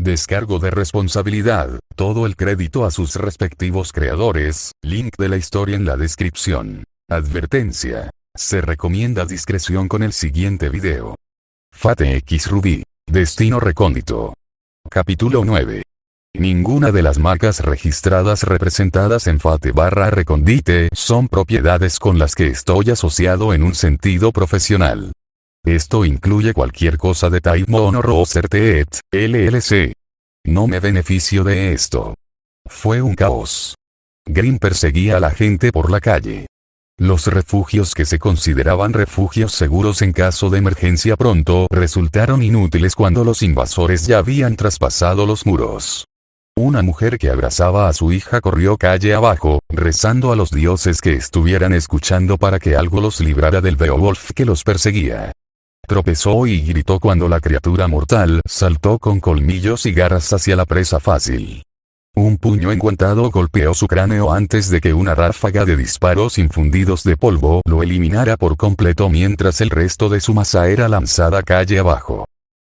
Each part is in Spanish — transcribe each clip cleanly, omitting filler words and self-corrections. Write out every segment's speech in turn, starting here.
Descargo de responsabilidad, todo el crédito a sus respectivos creadores, link de la historia en la descripción. Advertencia. Se recomienda discreción con el siguiente video. Fate X Ruby. Destino recóndito. Capítulo 9. Ninguna de las marcas registradas representadas en Fate/Recondite son propiedades con las que estoy asociado en un sentido profesional. Esto incluye cualquier cosa de Time Monoreserve Teet, LLC. No me beneficio de esto. Fue un caos. Green perseguía a la gente por la calle. Los refugios que se consideraban refugios seguros en caso de emergencia pronto resultaron inútiles cuando los invasores ya habían traspasado los muros. Una mujer que abrazaba a su hija corrió calle abajo, rezando a los dioses que estuvieran escuchando para que algo los librara del Beowulf que los perseguía. Tropezó y gritó cuando la criatura mortal saltó con colmillos y garras hacia la presa fácil. Un puño enguantado golpeó su cráneo antes de que una ráfaga de disparos infundidos de polvo lo eliminara por completo mientras el resto de su masa era lanzada calle abajo.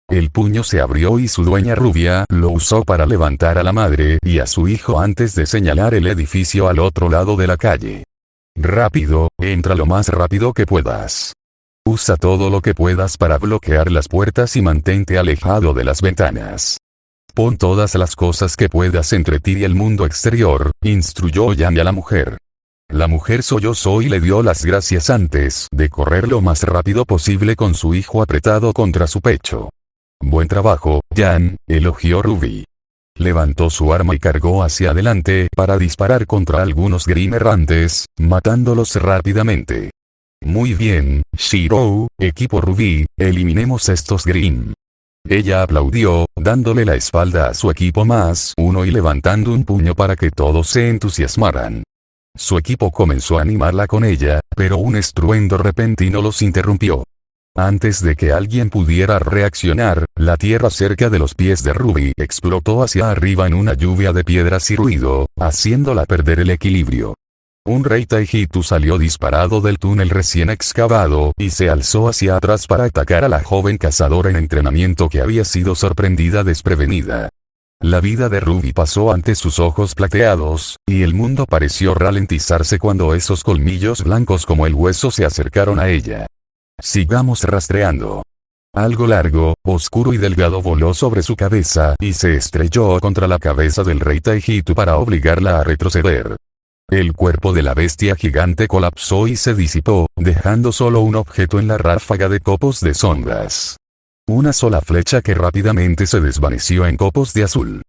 El puño se abrió y su dueña rubia lo usó para levantar a la madre y a su hijo antes de señalar el edificio al otro lado de la calle. Rápido, entra lo más rápido que puedas. Usa todo lo que puedas para bloquear las puertas y mantente alejado de las ventanas. Pon todas las cosas que puedas entre ti y el mundo exterior, instruyó Yan a la mujer. La mujer sollozó y le dio las gracias antes de correr lo más rápido posible con su hijo apretado contra su pecho. Buen trabajo, Yan, elogió Ruby. Levantó su arma y cargó hacia adelante para disparar contra algunos Grimm errantes, matándolos rápidamente. Muy bien, Shirou, equipo Ruby, eliminemos estos Grimm. Ella aplaudió, dándole la espalda a su equipo más uno y levantando un puño para que todos se entusiasmaran. Su equipo comenzó a animarla con ella, pero un estruendo repentino los interrumpió. Antes de que alguien pudiera reaccionar, la tierra cerca de los pies de Ruby explotó hacia arriba en una lluvia de piedras y ruido, haciéndola perder el equilibrio. Un rey Taijitu salió disparado del túnel recién excavado y se alzó hacia atrás para atacar a la joven cazadora en entrenamiento que había sido sorprendida desprevenida. La vida de Ruby pasó ante sus ojos plateados, y el mundo pareció ralentizarse cuando esos colmillos blancos como el hueso se acercaron a ella. Sigamos rastreando. Algo largo, oscuro y delgado voló sobre su cabeza y se estrelló contra la cabeza del rey Taijitu para obligarla a retroceder. El cuerpo de la bestia gigante colapsó y se disipó, dejando solo un objeto en la ráfaga de copos de sombras. Una sola flecha que rápidamente se desvaneció en copos de azul.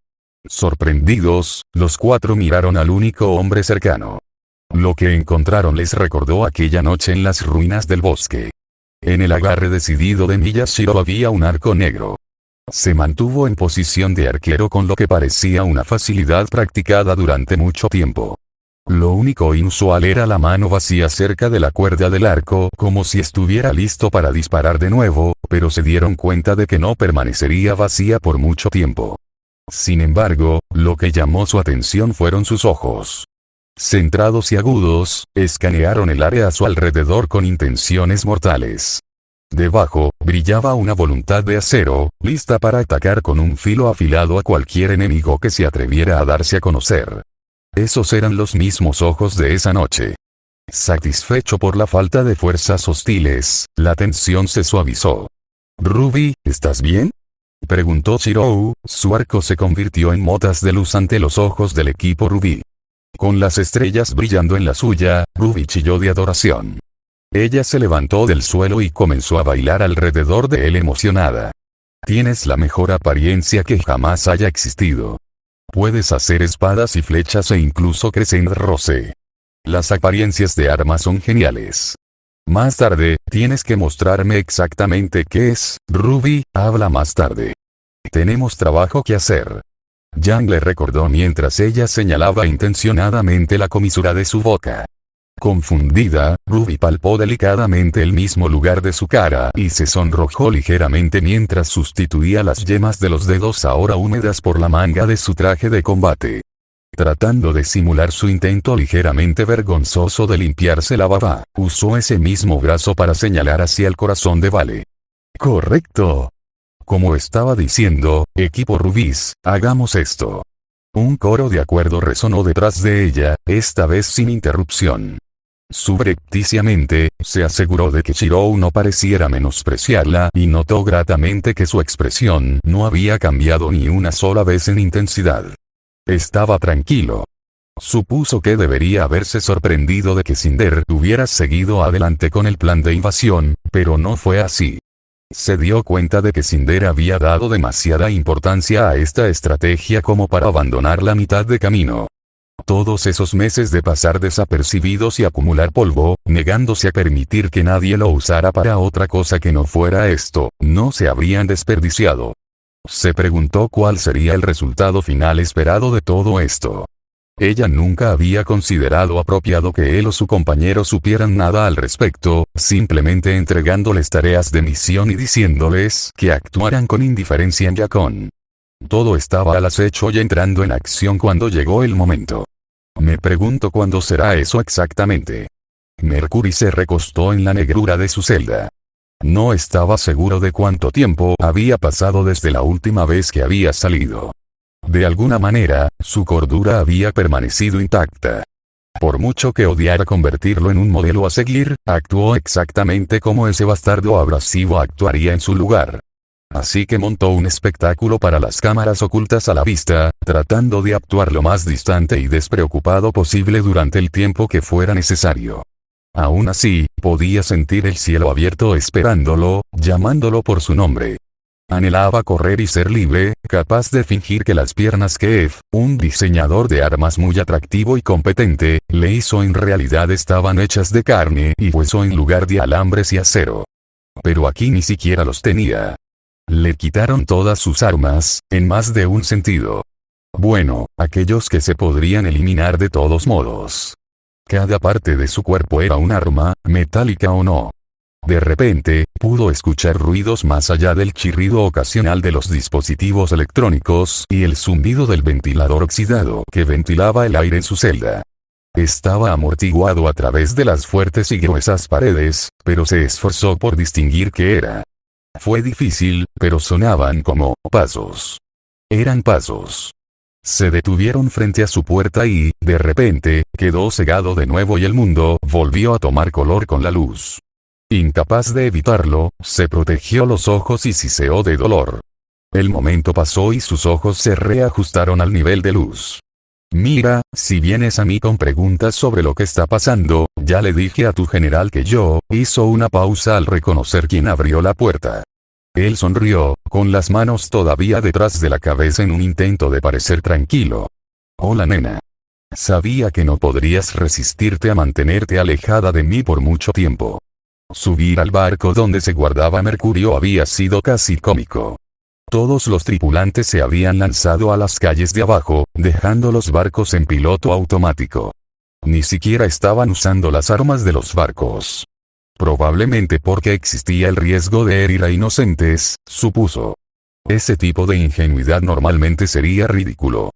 Sorprendidos, los cuatro miraron al único hombre cercano. Lo que encontraron les recordó aquella noche en las ruinas del bosque. En el agarre decidido de Miyashiro había un arco negro. Se mantuvo en posición de arquero con lo que parecía una facilidad practicada durante mucho tiempo. Lo único inusual era la mano vacía cerca de la cuerda del arco, como si estuviera listo para disparar de nuevo, pero se dieron cuenta de que no permanecería vacía por mucho tiempo. Sin embargo, lo que llamó su atención fueron sus ojos. Centrados y agudos, escanearon el área a su alrededor con intenciones mortales. Debajo, brillaba una voluntad de acero, lista para atacar con un filo afilado a cualquier enemigo que se atreviera a darse a conocer. Esos eran los mismos ojos de esa noche. Satisfecho por la falta de fuerzas hostiles, la tensión se suavizó. «Ruby, ¿estás bien?», preguntó Shirou. Su arco se convirtió en motas de luz ante los ojos del equipo Ruby. Con las estrellas brillando en la suya, Ruby chilló de adoración. Ella se levantó del suelo y comenzó a bailar alrededor de él emocionada. «Tienes la mejor apariencia que jamás haya existido. Puedes hacer espadas y flechas e incluso Crescent Rose. Las apariencias de armas son geniales. Más tarde, tienes que mostrarme exactamente qué es, Ruby, habla más tarde. Tenemos trabajo que hacer». Yang le recordó mientras ella señalaba intencionadamente la comisura de su boca. Confundida, Ruby palpó delicadamente el mismo lugar de su cara y se sonrojó ligeramente mientras sustituía las yemas de los dedos ahora húmedas por la manga de su traje de combate. Tratando de simular su intento ligeramente vergonzoso de limpiarse la baba, usó ese mismo brazo para señalar hacia el corazón de Vale. «Correcto. Como estaba diciendo, equipo Rubis, hagamos esto. Un coro de acuerdo resonó detrás de ella, esta vez sin interrupción. Subrepticiamente, se aseguró de que Chirou no pareciera menospreciarla y notó gratamente que su expresión no había cambiado ni una sola vez en intensidad. Estaba tranquilo. Supuso que debería haberse sorprendido de que Cinder hubiera seguido adelante con el plan de invasión, pero no fue así. Se dio cuenta de que Cinder había dado demasiada importancia a esta estrategia como para abandonarla a mitad de camino. Todos esos meses de pasar desapercibidos y acumular polvo, negándose a permitir que nadie lo usara para otra cosa que no fuera esto, no se habrían desperdiciado. Se preguntó cuál sería el resultado final esperado de todo esto. Ella nunca había considerado apropiado que él o su compañero supieran nada al respecto, simplemente entregándoles tareas de misión y diciéndoles que actuaran con indiferencia en Yacon. Todo estaba al acecho y entrando en acción cuando llegó el momento. Me pregunto cuándo será eso exactamente. Mercury se recostó en la negrura de su celda. No estaba seguro de cuánto tiempo había pasado desde la última vez que había salido. De alguna manera, su cordura había permanecido intacta. Por mucho que odiara convertirlo en un modelo a seguir, actuó exactamente como ese bastardo abrasivo actuaría en su lugar. Así que montó un espectáculo para las cámaras ocultas a la vista, tratando de actuar lo más distante y despreocupado posible durante el tiempo que fuera necesario. Aún así, podía sentir el cielo abierto esperándolo, llamándolo por su nombre. Anhelaba correr y ser libre, capaz de fingir que las piernas que Eve, un diseñador de armas muy atractivo y competente, le hizo en realidad estaban hechas de carne y hueso en lugar de alambres y acero. Pero aquí ni siquiera los tenía. Le quitaron todas sus armas, en más de un sentido. Bueno, aquellos que se podrían eliminar de todos modos. Cada parte de su cuerpo era un arma, metálica o no. De repente, pudo escuchar ruidos más allá del chirrido ocasional de los dispositivos electrónicos y el zumbido del ventilador oxidado que ventilaba el aire en su celda. Estaba amortiguado a través de las fuertes y gruesas paredes, pero se esforzó por distinguir qué era. Fue difícil, pero sonaban como pasos. Eran pasos. Se detuvieron frente a su puerta y, de repente, quedó cegado de nuevo y el mundo volvió a tomar color con la luz. Incapaz de evitarlo, se protegió los ojos y siseó de dolor. El momento pasó y sus ojos se reajustaron al nivel de luz. Mira, si vienes a mí con preguntas sobre lo que está pasando, ya le dije a tu general que yo, hizo una pausa al reconocer quién abrió la puerta. Él sonrió, con las manos todavía detrás de la cabeza en un intento de parecer tranquilo. Hola nena. Sabía que no podrías resistirte a mantenerte alejada de mí por mucho tiempo. Subir al barco donde se guardaba Mercurio había sido casi cómico. Todos los tripulantes se habían lanzado a las calles de abajo, dejando los barcos en piloto automático. Ni siquiera estaban usando las armas de los barcos. Probablemente porque existía el riesgo de herir a inocentes, supuso. Ese tipo de ingenuidad normalmente sería ridículo.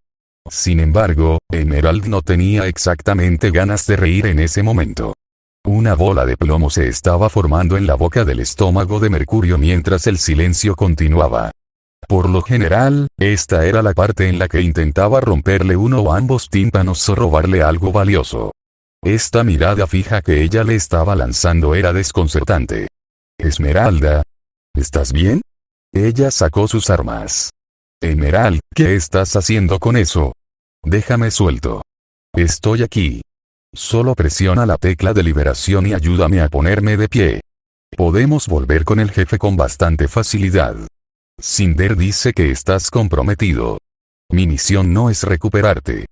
Sin embargo, Emerald no tenía exactamente ganas de reír en ese momento. Una bola de plomo se estaba formando en la boca del estómago de Mercurio mientras el silencio continuaba. Por lo general, esta era la parte en la que intentaba romperle uno o ambos tímpanos o robarle algo valioso. Esta mirada fija que ella le estaba lanzando era desconcertante. Esmeralda. ¿Estás bien? Ella sacó sus armas. Emerald, ¿qué estás haciendo con eso? Déjame suelto. Estoy aquí. Solo presiona la tecla de liberación y ayúdame a ponerme de pie. Podemos volver con el jefe con bastante facilidad. Cinder dice que estás comprometido. Mi misión no es recuperarte.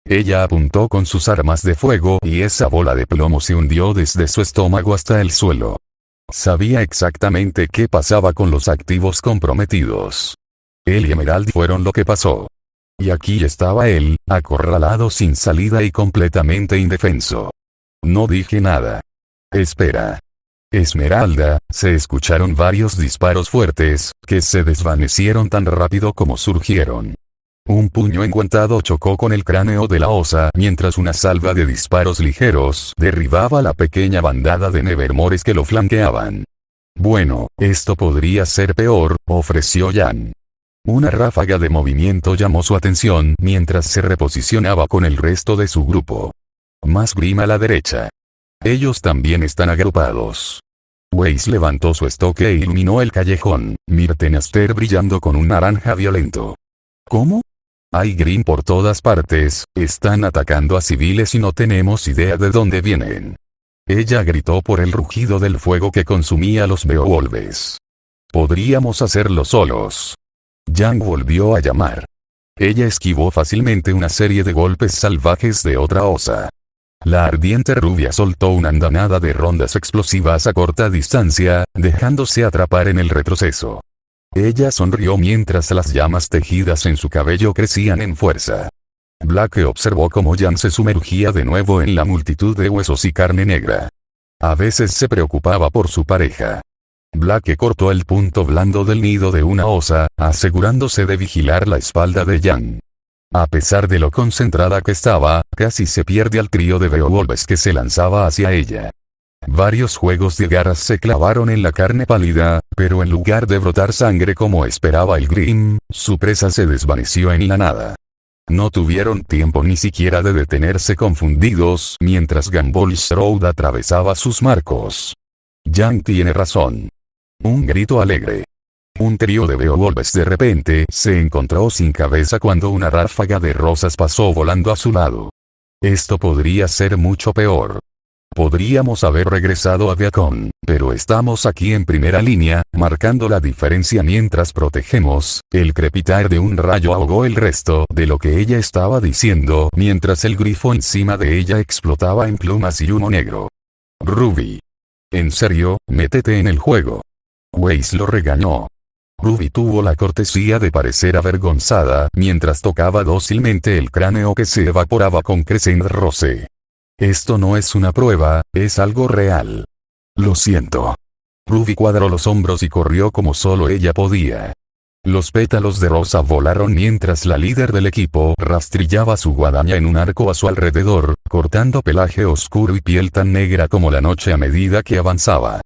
Ella apuntó con sus armas de fuego y esa bola de plomo se hundió desde su estómago hasta el suelo. Sabía exactamente qué pasaba con los activos comprometidos. Él y Emerald fueron lo que pasó. Y aquí estaba él, acorralado sin salida y completamente indefenso. No dije nada. Espera. Esmeralda, se escucharon varios disparos fuertes, que se desvanecieron tan rápido como surgieron. Un puño enguantado chocó con el cráneo de la osa mientras una salva de disparos ligeros derribaba la pequeña bandada de Nevermores que lo flanqueaban. Bueno, esto podría ser peor, ofreció Jan. Una ráfaga de movimiento llamó su atención mientras se reposicionaba con el resto de su grupo. Más Grimm a la derecha. Ellos también están agrupados. Weiss levantó su estoque e iluminó el callejón, Mirtenaster brillando con un naranja violento. ¿Cómo? Hay Grimm por todas partes, están atacando a civiles y no tenemos idea de dónde vienen. Ella gritó por el rugido del fuego que consumía los Beowulfes. Podríamos hacerlo solos. Yang volvió a llamar. Ella esquivó fácilmente una serie de golpes salvajes de otra osa. La ardiente rubia soltó una andanada de rondas explosivas a corta distancia, dejándose atrapar en el retroceso. Ella sonrió mientras las llamas tejidas en su cabello crecían en fuerza. Blake observó cómo Jan se sumergía de nuevo en la multitud de huesos y carne negra. A veces se preocupaba por su pareja. Blake cortó el punto blando del nido de una osa, asegurándose de vigilar la espalda de Jan. A pesar de lo concentrada que estaba, casi se pierde al trío de Beowulfs que se lanzaba hacia ella. Varios juegos de garras se clavaron en la carne pálida, pero en lugar de brotar sangre como esperaba el Grimm, su presa se desvaneció en la nada. No tuvieron tiempo ni siquiera de detenerse confundidos mientras Gambolshroud atravesaba sus marcos. Jan tiene razón. Un grito alegre. Un trío de Beowulfs de repente se encontró sin cabeza cuando una ráfaga de rosas pasó volando a su lado. Esto podría ser mucho peor. Podríamos haber regresado a Beacon, pero estamos aquí en primera línea, marcando la diferencia mientras protegemos. El crepitar de un rayo ahogó el resto de lo que ella estaba diciendo mientras el grifo encima de ella explotaba en plumas y humo negro. Ruby. En serio, métete en el juego. Weiss lo regañó. Ruby tuvo la cortesía de parecer avergonzada mientras tocaba dócilmente el cráneo que se evaporaba con Crescent Rose. Esto no es una prueba, es algo real. Lo siento. Ruby cuadró los hombros y corrió como solo ella podía. Los pétalos de rosa volaron mientras la líder del equipo rastrillaba su guadaña en un arco a su alrededor, cortando pelaje oscuro y piel tan negra como la noche a medida que avanzaba.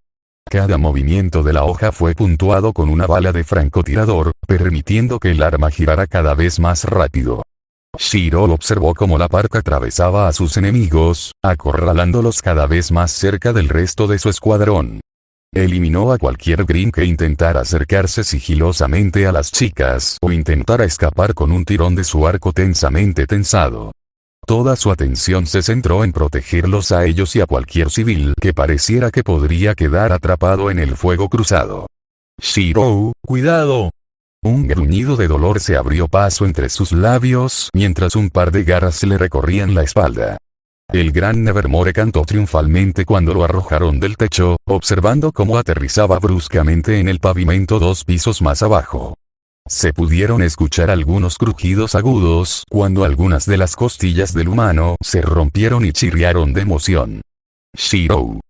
Cada movimiento de la hoja fue puntuado con una bala de francotirador, permitiendo que el arma girara cada vez más rápido. Shiro observó cómo la parca atravesaba a sus enemigos, acorralándolos cada vez más cerca del resto de su escuadrón. Eliminó a cualquier Grimm que intentara acercarse sigilosamente a las chicas o intentara escapar con un tirón de su arco tensamente tensado. Toda su atención se centró en protegerlos a ellos y a cualquier civil que pareciera que podría quedar atrapado en el fuego cruzado. Shiro, cuidado. Un gruñido de dolor se abrió paso entre sus labios mientras un par de garras le recorrían la espalda. El gran Nevermore cantó triunfalmente cuando lo arrojaron del techo, observando cómo aterrizaba bruscamente en el pavimento 2 pisos más abajo. Se pudieron escuchar algunos crujidos agudos cuando algunas de las costillas del humano se rompieron y chirriaron de emoción. Shiro.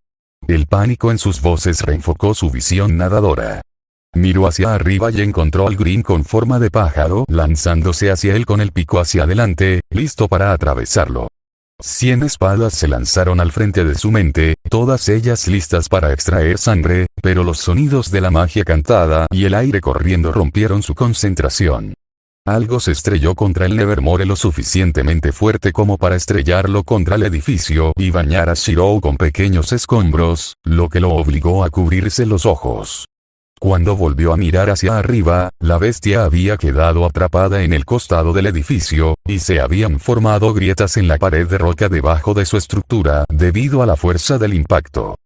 El pánico en sus voces reenfocó su visión nadadora. Miró hacia arriba y encontró al Grimm con forma de pájaro lanzándose hacia él con el pico hacia adelante, listo para atravesarlo. 100 espadas se lanzaron al frente de su mente, todas ellas listas para extraer sangre, pero los sonidos de la magia cantada y el aire corriendo rompieron su concentración. Algo se estrelló contra el Nevermore lo suficientemente fuerte como para estrellarlo contra el edificio y bañar a Shiro con pequeños escombros, lo que lo obligó a cubrirse los ojos. Cuando volvió a mirar hacia arriba, la bestia había quedado atrapada en el costado del edificio, y se habían formado grietas en la pared de roca debajo de su estructura debido a la fuerza del impacto.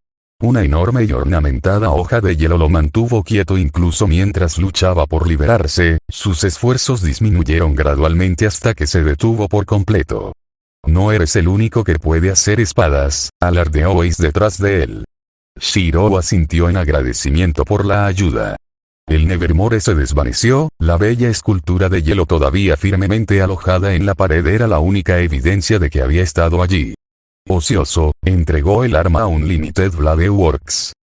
Una enorme y ornamentada hoja de hielo lo mantuvo quieto incluso mientras luchaba por liberarse, sus esfuerzos disminuyeron gradualmente hasta que se detuvo por completo. No eres el único que puede hacer espadas, alardeó Weiss detrás de él. Shiro asintió en agradecimiento por la ayuda. El Nevermore se desvaneció, la bella escultura de hielo todavía firmemente alojada en la pared era la única evidencia de que había estado allí. Ocioso, entregó el arma a un Limited Blade Works.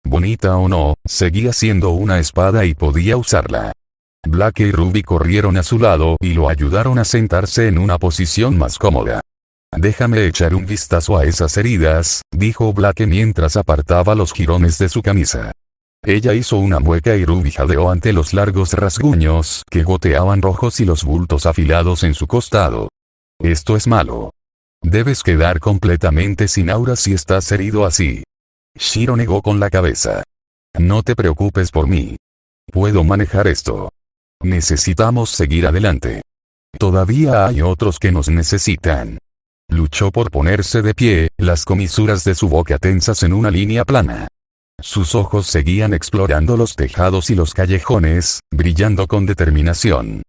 Bonita o no, seguía siendo una espada y podía usarla. Blake y Ruby corrieron a su lado y lo ayudaron a sentarse en una posición más cómoda. Déjame echar un vistazo a esas heridas, dijo Blake mientras apartaba los jirones de su camisa. Ella hizo una mueca y Ruby jadeó ante los largos rasguños que goteaban rojos y los bultos afilados en su costado. Esto es malo. Debes quedar completamente sin aura si estás herido así. Shiro negó con la cabeza. No te preocupes por mí. Puedo manejar esto. Necesitamos seguir adelante. Todavía hay otros que nos necesitan. Luchó por ponerse de pie, las comisuras de su boca tensas en una línea plana. Sus ojos seguían explorando los tejados y los callejones, brillando con determinación.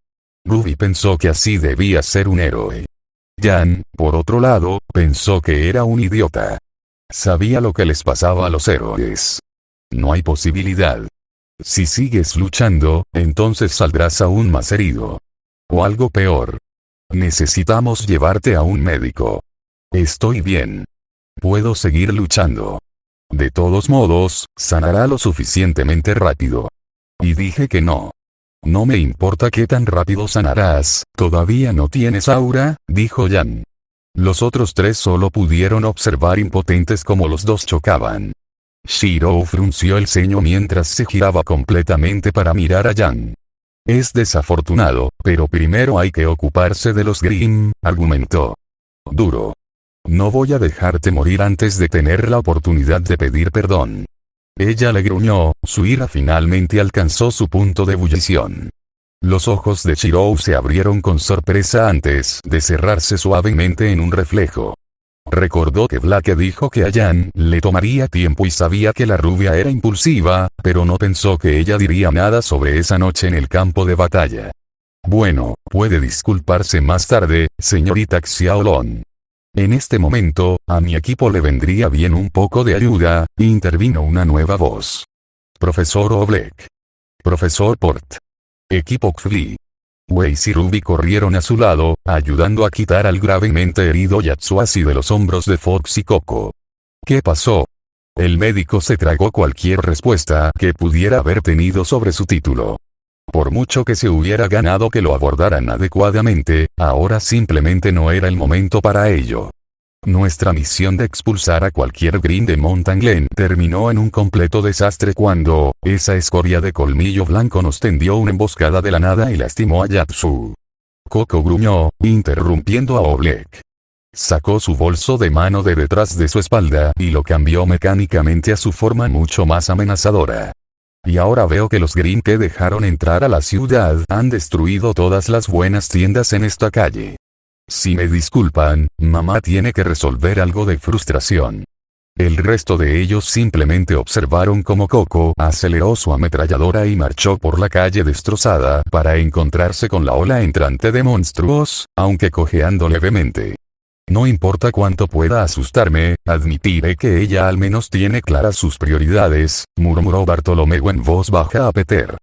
Ruby pensó que así debía ser un héroe. Jan, por otro lado, pensó que era un idiota. Sabía lo que les pasaba a los héroes. No hay posibilidad. Si sigues luchando, entonces saldrás aún más herido. O algo peor. Necesitamos llevarte a un médico. Estoy bien. Puedo seguir luchando. De todos modos, sanará lo suficientemente rápido. Y dije que no. No me importa qué tan rápido sanarás, todavía no tienes aura, dijo Jan. Los otros tres solo pudieron observar impotentes como los dos chocaban. Shiro frunció el ceño mientras se giraba completamente para mirar a Jan. Es desafortunado, pero primero hay que ocuparse de los Grimm, argumentó. Duro. No voy a dejarte morir antes de tener la oportunidad de pedir perdón. Ella le gruñó, su ira finalmente alcanzó su punto de ebullición. Los ojos de Shiro se abrieron con sorpresa antes de cerrarse suavemente en un reflejo. Recordó que Blake dijo que a Jan le tomaría tiempo y sabía que la rubia era impulsiva, pero no pensó que ella diría nada sobre esa noche en el campo de batalla. Bueno, puede disculparse más tarde, señorita Xiaolong. En este momento, a mi equipo le vendría bien un poco de ayuda, intervino una nueva voz. Profesor Oblek. Profesor Port. Equipo Kfli. Weiss y Ruby corrieron a su lado, ayudando a quitar al gravemente herido Yatsuashi de los hombros de Fox y Coco. ¿Qué pasó? El médico se tragó cualquier respuesta que pudiera haber tenido sobre su título. Por mucho que se hubiera ganado que lo abordaran adecuadamente, ahora simplemente no era el momento para ello. Nuestra misión de expulsar a cualquier Grimm de Mountain Glen terminó en un completo desastre cuando, esa escoria de colmillo blanco nos tendió una emboscada de la nada y lastimó a Yatsu. Coco gruñó, interrumpiendo a Oblek. Sacó su bolso de mano de detrás de su espalda y lo cambió mecánicamente a su forma mucho más amenazadora. Y ahora veo que los Grimm que dejaron entrar a la ciudad han destruido todas las buenas tiendas en esta calle. Si me disculpan, mamá tiene que resolver algo de frustración. El resto de ellos simplemente observaron cómo Coco aceleró su ametralladora y marchó por la calle destrozada para encontrarse con la ola entrante de monstruos, aunque cojeando levemente. No importa cuánto pueda asustarme, admitiré que ella al menos tiene claras sus prioridades, murmuró Bartolomeo en voz baja a Peter.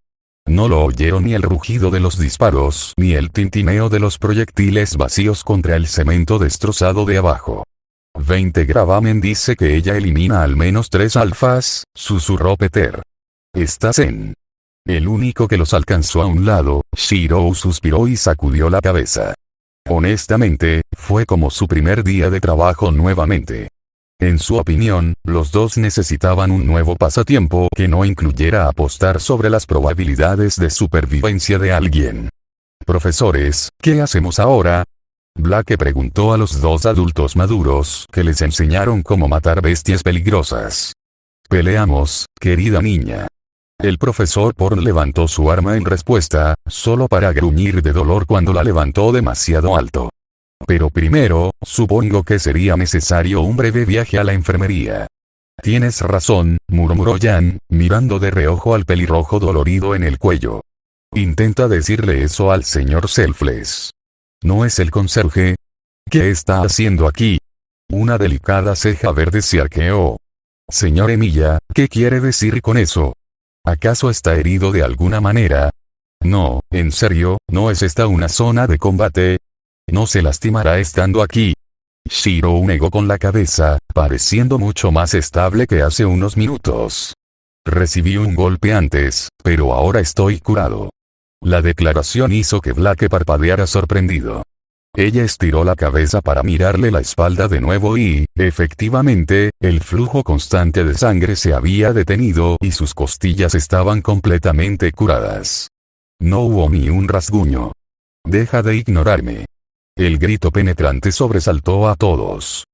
No lo oyeron ni el rugido de los disparos ni el tintineo de los proyectiles vacíos contra el cemento destrozado de abajo. 20 gravamen dice que ella elimina al menos 3 alfas, susurró Peter. ¿Estás en? El único que los alcanzó a un lado, Shiro suspiró y sacudió la cabeza. Honestamente, fue como su primer día de trabajo nuevamente. En su opinión, los dos necesitaban un nuevo pasatiempo que no incluyera apostar sobre las probabilidades de supervivencia de alguien. Profesores, ¿qué hacemos ahora? Blake preguntó a los dos adultos maduros que les enseñaron cómo matar bestias peligrosas. Peleamos, querida niña. El profesor Porn levantó su arma en respuesta, solo para gruñir de dolor cuando la levantó demasiado alto. Pero primero, supongo que sería necesario un breve viaje a la enfermería. Tienes razón, murmuró Jan, mirando de reojo al pelirrojo dolorido en el cuello. Intenta decirle eso al señor Selfless. ¿No es el conserje? ¿Qué está haciendo aquí? Una delicada ceja verde se arqueó. Señor Emilia, ¿qué quiere decir con eso? ¿Acaso está herido de alguna manera? No, en serio, ¿no es esta una zona de combate? No se lastimará estando aquí. Shiro negó con la cabeza, pareciendo mucho más estable que hace unos minutos. Recibí un golpe antes, pero ahora estoy curado. La declaración hizo que Blake parpadeara sorprendido. Ella estiró la cabeza para mirarle la espalda de nuevo y, efectivamente, el flujo constante de sangre se había detenido y sus costillas estaban completamente curadas. No hubo ni un rasguño. «Deja de ignorarme». El grito penetrante sobresaltó a todos.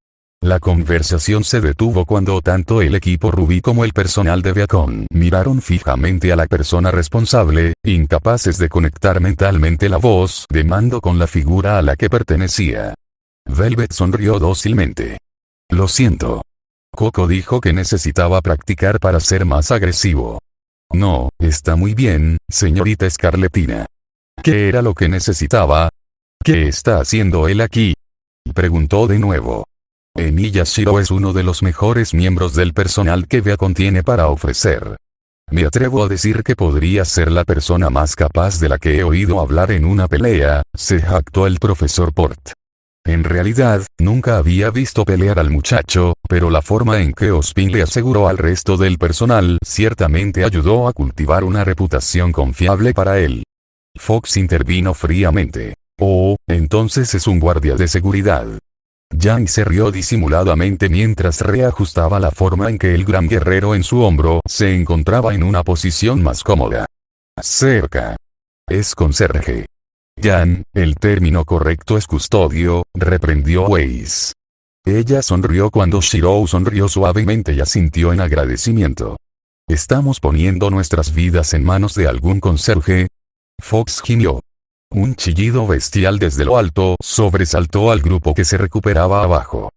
La conversación se detuvo cuando tanto el equipo Rubí como el personal de Beacon miraron fijamente a la persona responsable, incapaces de conectar mentalmente la voz de mando con la figura a la que pertenecía. Velvet sonrió dócilmente. «Lo siento». Coco dijo que necesitaba practicar para ser más agresivo. «No, está muy bien, señorita Scarletina». ¿Qué era lo que necesitaba? ¿Qué está haciendo él aquí?, preguntó de nuevo. Emilia Shiro es uno de los mejores miembros del personal que Beacon tiene para ofrecer. Me atrevo a decir que podría ser la persona más capaz de la que he oído hablar en una pelea, se jactó el profesor Port. En realidad, nunca había visto pelear al muchacho, pero la forma en que Ospin le aseguró al resto del personal ciertamente ayudó a cultivar una reputación confiable para él. Fox intervino fríamente. «Oh, entonces es un guardia de seguridad». Yang se rió disimuladamente mientras reajustaba la forma en que el gran guerrero en su hombro se encontraba en una posición más cómoda. «Cerca. Es conserje». «Yang, el término correcto es custodio», reprendió Weiss. Ella sonrió cuando Shirou sonrió suavemente y asintió en agradecimiento. «¿Estamos poniendo nuestras vidas en manos de algún conserje?». Fox gimió. Un chillido bestial desde lo alto sobresaltó al grupo que se recuperaba abajo.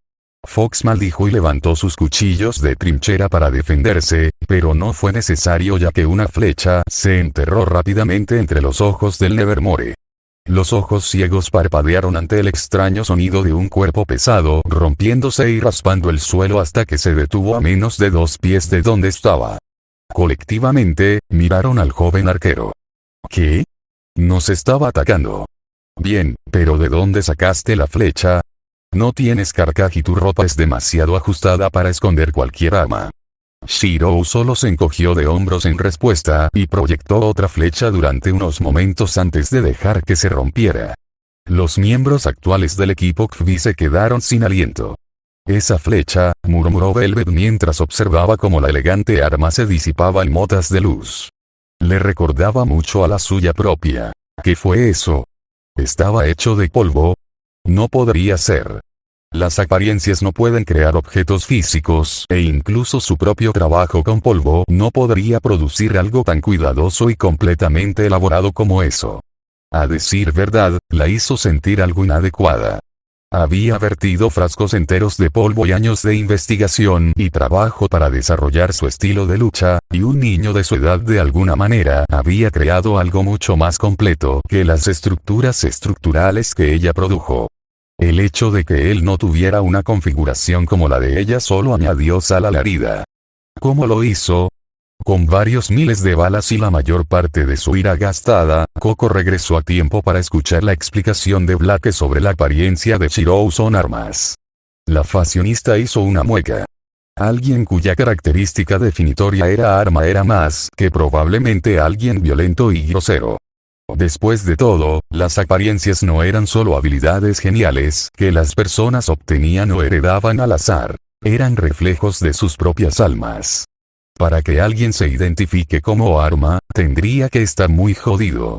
Fox maldijo y levantó sus cuchillos de trinchera para defenderse, pero no fue necesario ya que una flecha se enterró rápidamente entre los ojos del Nevermore. Los ojos ciegos parpadearon ante el extraño sonido de un cuerpo pesado rompiéndose y raspando el suelo hasta que se detuvo a menos de 2 pies de donde estaba. Colectivamente, miraron al joven arquero. ¿Qué? Nos estaba atacando. Bien, pero ¿de dónde sacaste la flecha? No tienes carcaj y tu ropa es demasiado ajustada para esconder cualquier arma. Shirou solo se encogió de hombros en respuesta y proyectó otra flecha durante unos momentos antes de dejar que se rompiera. Los miembros actuales del equipo Kvi se quedaron sin aliento. «Esa flecha», murmuró Velvet mientras observaba cómo la elegante arma se disipaba en motas de luz. Le recordaba mucho a la suya propia. ¿Qué fue eso? ¿Estaba hecho de polvo? No podría ser. Las apariencias no pueden crear objetos físicos e incluso su propio trabajo con polvo no podría producir algo tan cuidadoso y completamente elaborado como eso. A decir verdad, la hizo sentir algo inadecuada. Había vertido frascos enteros de polvo y años de investigación y trabajo para desarrollar su estilo de lucha, y un niño de su edad de alguna manera había creado algo mucho más completo que las estructuras estructurales que ella produjo. El hecho de que él no tuviera una configuración como la de ella solo añadió sal a la herida. ¿Cómo lo hizo? Con varios miles de balas y la mayor parte de su ira gastada, Coco regresó a tiempo para escuchar la explicación de Blake sobre la apariencia de Shirou son armas. La fashionista hizo una mueca. Alguien cuya característica definitoria era arma era más que probablemente alguien violento y grosero. Después de todo, las apariencias no eran solo habilidades geniales que las personas obtenían o heredaban al azar. Eran reflejos de sus propias almas. Para que alguien se identifique como arma, tendría que estar muy jodido.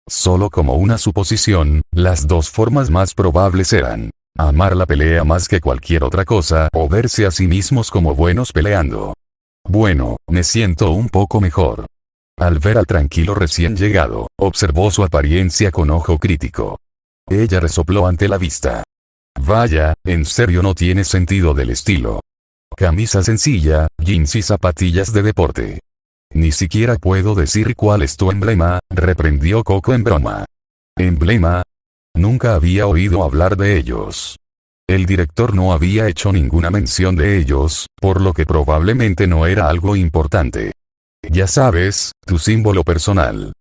Solo como una suposición, las dos formas más probables eran amar la pelea más que cualquier otra cosa o verse a sí mismos como buenos peleando. Bueno, me siento un poco mejor. Al ver al tranquilo recién llegado, observó su apariencia con ojo crítico. Ella resopló ante la vista. Vaya, en serio no tiene sentido del estilo. Camisa sencilla, jeans y zapatillas de deporte. Ni siquiera puedo decir cuál es tu emblema, reprendió Coco en broma. ¿Emblema? Nunca había oído hablar de ellos. El director no había hecho ninguna mención de ellos, por lo que probablemente no era algo importante. Ya sabes, tu símbolo personal.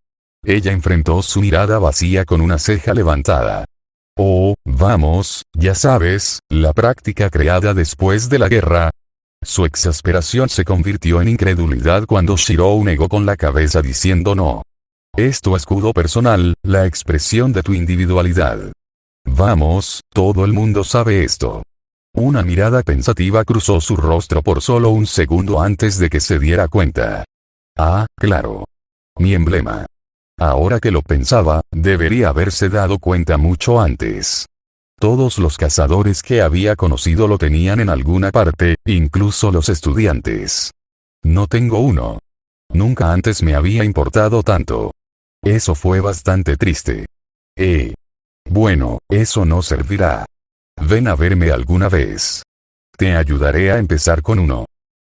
Ella enfrentó su mirada vacía con una ceja levantada. Oh, vamos, ya sabes, la práctica creada después de la guerra. Su exasperación se convirtió en incredulidad cuando Shirou negó con la cabeza diciendo no. Es tu escudo personal, la expresión de tu individualidad. Vamos, todo el mundo sabe esto. Una mirada pensativa cruzó su rostro por solo un segundo antes de que se diera cuenta. Ah, claro. Mi emblema. Ahora que lo pensaba, debería haberse dado cuenta mucho antes. Todos los cazadores que había conocido lo tenían en alguna parte, incluso los estudiantes. No tengo uno. Nunca antes me había importado tanto. Eso fue bastante triste. Bueno, eso no servirá. Ven a verme alguna vez. Te ayudaré a empezar con uno.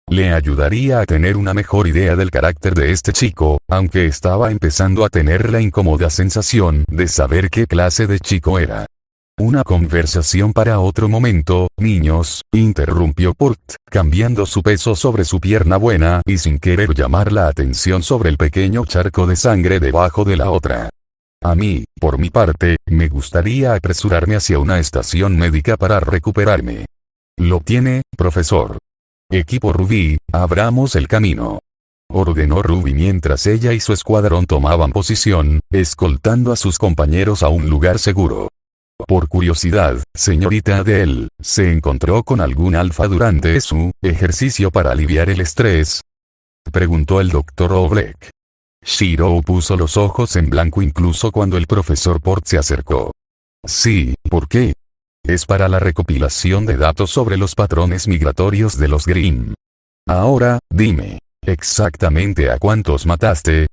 Le ayudaría a tener una mejor idea del carácter de este chico, aunque estaba empezando a tener la incómoda sensación de saber qué clase de chico era. Una conversación para otro momento, niños, interrumpió Port, cambiando su peso sobre su pierna buena y sin querer llamar la atención sobre el pequeño charco de sangre debajo de la otra. A mí, por mi parte, me gustaría apresurarme hacia una estación médica para recuperarme. Lo tiene, profesor. Equipo Ruby, abramos el camino. Ordenó Ruby mientras ella y su escuadrón tomaban posición, escoltando a sus compañeros a un lugar seguro. Por curiosidad, señorita Adele, ¿se encontró con algún alfa durante su ejercicio para aliviar el estrés? Preguntó el Dr. Oblek. Shiro puso los ojos en blanco incluso cuando el profesor Port se acercó. Sí, ¿por qué? Es para la recopilación de datos sobre los patrones migratorios de los Grimm. Ahora, dime, ¿exactamente a cuántos mataste?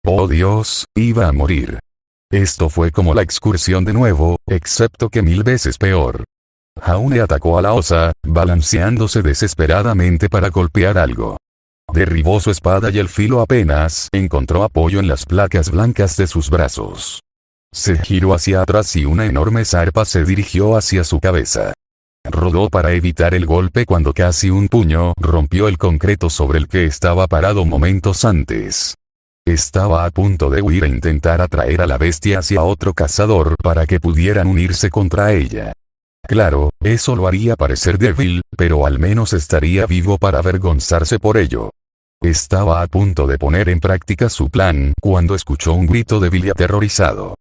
Oh Dios, iba a morir. Esto fue como la excursión de nuevo, excepto que 1000 veces peor. Jaune atacó a la osa, balanceándose desesperadamente para golpear algo. Derribó su espada y el filo apenas encontró apoyo en las placas blancas de sus brazos. Se giró hacia atrás y una enorme zarpa se dirigió hacia su cabeza. Rodó para evitar el golpe cuando casi un puño rompió el concreto sobre el que estaba parado momentos antes. Estaba a punto de huir e intentar atraer a la bestia hacia otro cazador para que pudieran unirse contra ella. Claro, eso lo haría parecer débil, pero al menos estaría vivo para avergonzarse por ello. Estaba a punto de poner en práctica su plan cuando escuchó un grito débil y aterrorizado.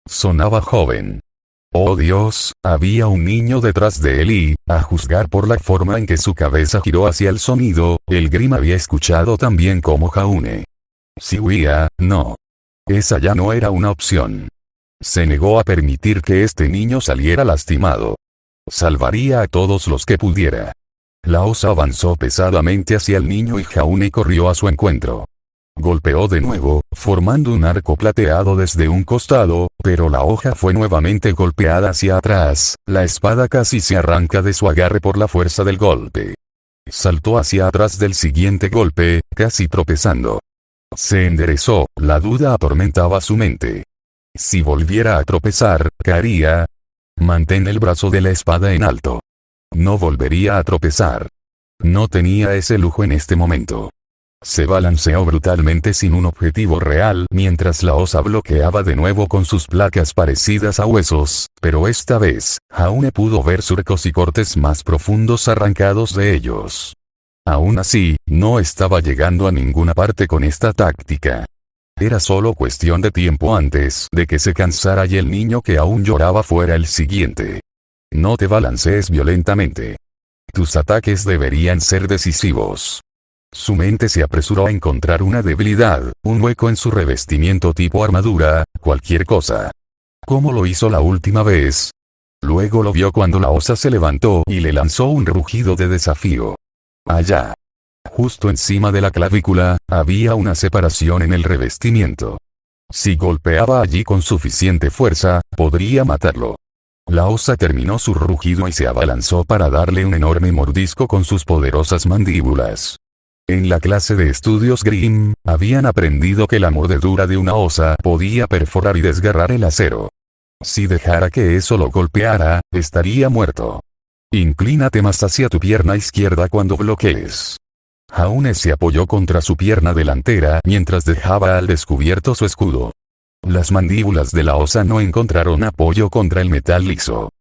Sonaba joven. Oh Dios, había un niño detrás de él y, a juzgar por la forma en que su cabeza giró hacia el sonido, el Grimm había escuchado tan bien como Jaune. Si huía, no. Esa ya no era una opción. Se negó a permitir que este niño saliera lastimado. Salvaría a todos los que pudiera. La osa avanzó pesadamente hacia el niño y Jaune corrió a su encuentro. Golpeó de nuevo, formando un arco plateado desde un costado, pero la hoja fue nuevamente golpeada hacia atrás, la espada casi se arranca de su agarre por la fuerza del golpe. Saltó hacia atrás del siguiente golpe, casi tropezando. Se enderezó, la duda atormentaba su mente. Si volviera a tropezar, caería. Mantén el brazo de la espada en alto. No volvería a tropezar. No tenía ese lujo en este momento. Se balanceó brutalmente sin un objetivo real mientras la osa bloqueaba de nuevo con sus placas parecidas a huesos, pero esta vez, Jaune pudo ver surcos y cortes más profundos arrancados de ellos. Aún así, no estaba llegando a ninguna parte con esta táctica. Era solo cuestión de tiempo antes de que se cansara y el niño que aún lloraba fuera el siguiente. No te balancees violentamente. Tus ataques deberían ser decisivos. Su mente se apresuró a encontrar una debilidad, un hueco en su revestimiento tipo armadura, cualquier cosa. ¿Cómo lo hizo la última vez? Luego lo vio cuando la osa se levantó y le lanzó un rugido de desafío. Allá. Justo encima de la clavícula, había una separación en el revestimiento. Si golpeaba allí con suficiente fuerza, podría matarlo. La osa terminó su rugido y se abalanzó para darle un enorme mordisco con sus poderosas mandíbulas. En la clase de estudios Grimm, habían aprendido que la mordedura de una osa podía perforar y desgarrar el acero. Si dejara que eso lo golpeara, estaría muerto. Inclínate más hacia tu pierna izquierda cuando bloquees. Jaune se apoyó contra su pierna delantera mientras dejaba al descubierto su escudo. Las mandíbulas de la osa no encontraron apoyo contra el metal liso.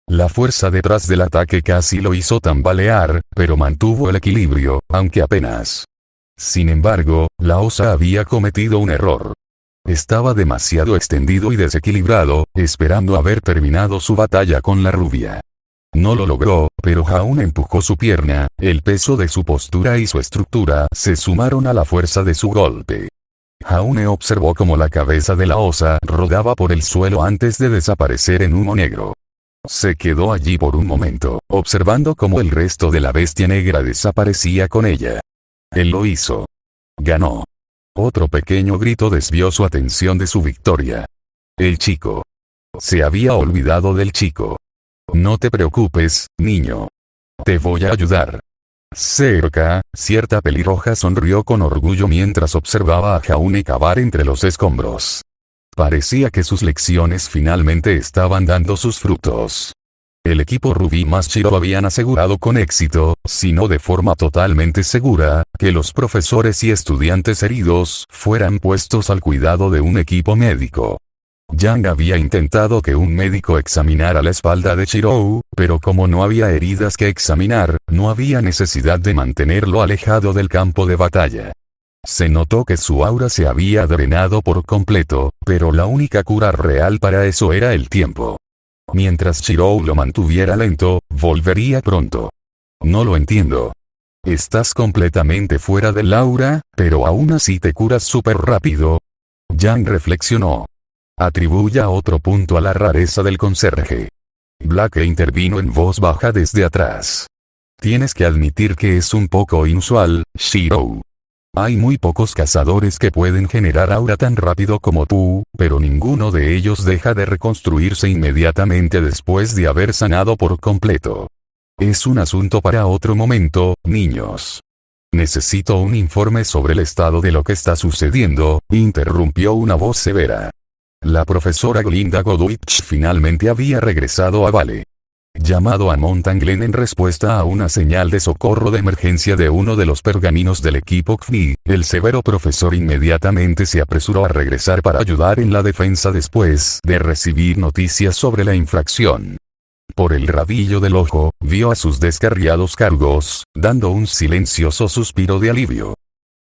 La fuerza detrás del ataque casi lo hizo tambalear, pero mantuvo el equilibrio, aunque apenas. Sin embargo, la osa había cometido un error. Estaba demasiado extendido y desequilibrado, esperando haber terminado su batalla con la rubia. No lo logró, pero Jaune empujó su pierna, el peso de su postura y su estructura se sumaron a la fuerza de su golpe. Jaune observó cómo la cabeza de la osa rodaba por el suelo antes de desaparecer en humo negro. Se quedó allí por un momento, observando cómo el resto de la bestia negra desaparecía con ella. Él lo hizo. Ganó. Otro pequeño grito desvió su atención de su victoria. El chico. Se había olvidado del chico. No te preocupes, niño. Te voy a ayudar. Cerca, cierta pelirroja sonrió con orgullo mientras observaba a Jaune cavar entre los escombros. Parecía que sus lecciones finalmente estaban dando sus frutos. El equipo Rubí más Shiro habían asegurado con éxito, si no de forma totalmente segura, que los profesores y estudiantes heridos fueran puestos al cuidado de un equipo médico. Yang había intentado que un médico examinara la espalda de Shirou, pero como no había heridas que examinar, no había necesidad de mantenerlo alejado del campo de batalla. Se notó que su aura se había drenado por completo, pero la única cura real para eso era el tiempo. Mientras Shirou lo mantuviera lento, volvería pronto. No lo entiendo. Estás completamente fuera del aura, pero aún así te curas súper rápido. Yang reflexionó. Atribuya otro punto a la rareza del conserje. Blake intervino en voz baja desde atrás. Tienes que admitir que es un poco inusual, Shirou. Hay muy pocos cazadores que pueden generar aura tan rápido como tú, pero ninguno de ellos deja de reconstruirse inmediatamente después de haber sanado por completo. Es un asunto para otro momento, niños. Necesito un informe sobre el estado de lo que está sucediendo, interrumpió una voz severa. La profesora Glinda Godwich finalmente había regresado a Vale. Llamado a Mountain Glen en respuesta a una señal de socorro de emergencia de uno de los pergaminos del equipo XFI, el severo profesor inmediatamente se apresuró a regresar para ayudar en la defensa después de recibir noticias sobre la infracción. Por el rabillo del ojo, vio a sus descarriados cargos, dando un silencioso suspiro de alivio.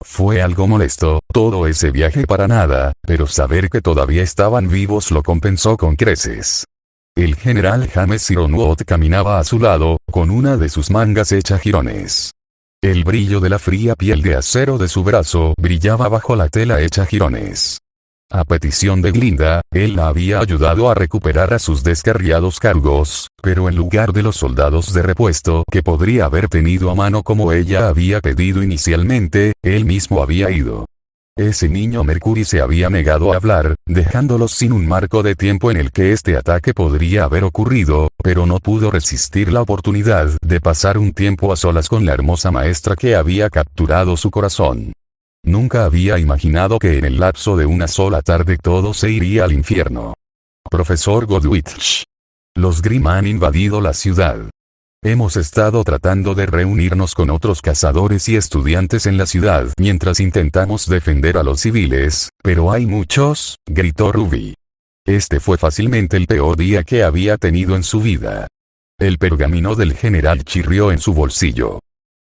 Fue algo molesto, todo ese viaje para nada, pero saber que todavía estaban vivos lo compensó con creces. El general James Ironwood caminaba a su lado, con una de sus mangas hecha jirones. El brillo de la fría piel de acero de su brazo brillaba bajo la tela hecha jirones. A petición de Glinda, él la había ayudado a recuperar a sus descarriados cargos, pero en lugar de los soldados de repuesto que podría haber tenido a mano como ella había pedido inicialmente, él mismo había ido. Ese niño Mercury se había negado a hablar, dejándolos sin un marco de tiempo en el que este ataque podría haber ocurrido, pero no pudo resistir la oportunidad de pasar un tiempo a solas con la hermosa maestra que había capturado su corazón. Nunca había imaginado que en el lapso de una sola tarde todo se iría al infierno. Profesor Godwich. Los Grimm han invadido la ciudad. Hemos estado tratando de reunirnos con otros cazadores y estudiantes en la ciudad mientras intentamos defender a los civiles, pero hay muchos, gritó Ruby. Este fue fácilmente el peor día que había tenido en su vida. El pergamino del general chirrió en su bolsillo.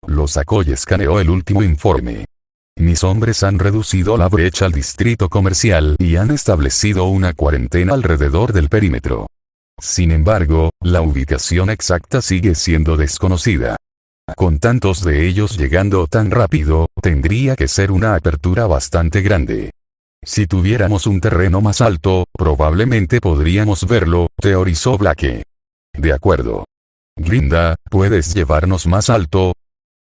Lo sacó y escaneó el último informe. Mis hombres han reducido la brecha al distrito comercial y han establecido una cuarentena alrededor del perímetro. Sin embargo, la ubicación exacta sigue siendo desconocida. Con tantos de ellos llegando tan rápido, tendría que ser una apertura bastante grande. Si tuviéramos un terreno más alto, probablemente podríamos verlo, teorizó Blake. De acuerdo. Glinda, ¿puedes llevarnos más alto?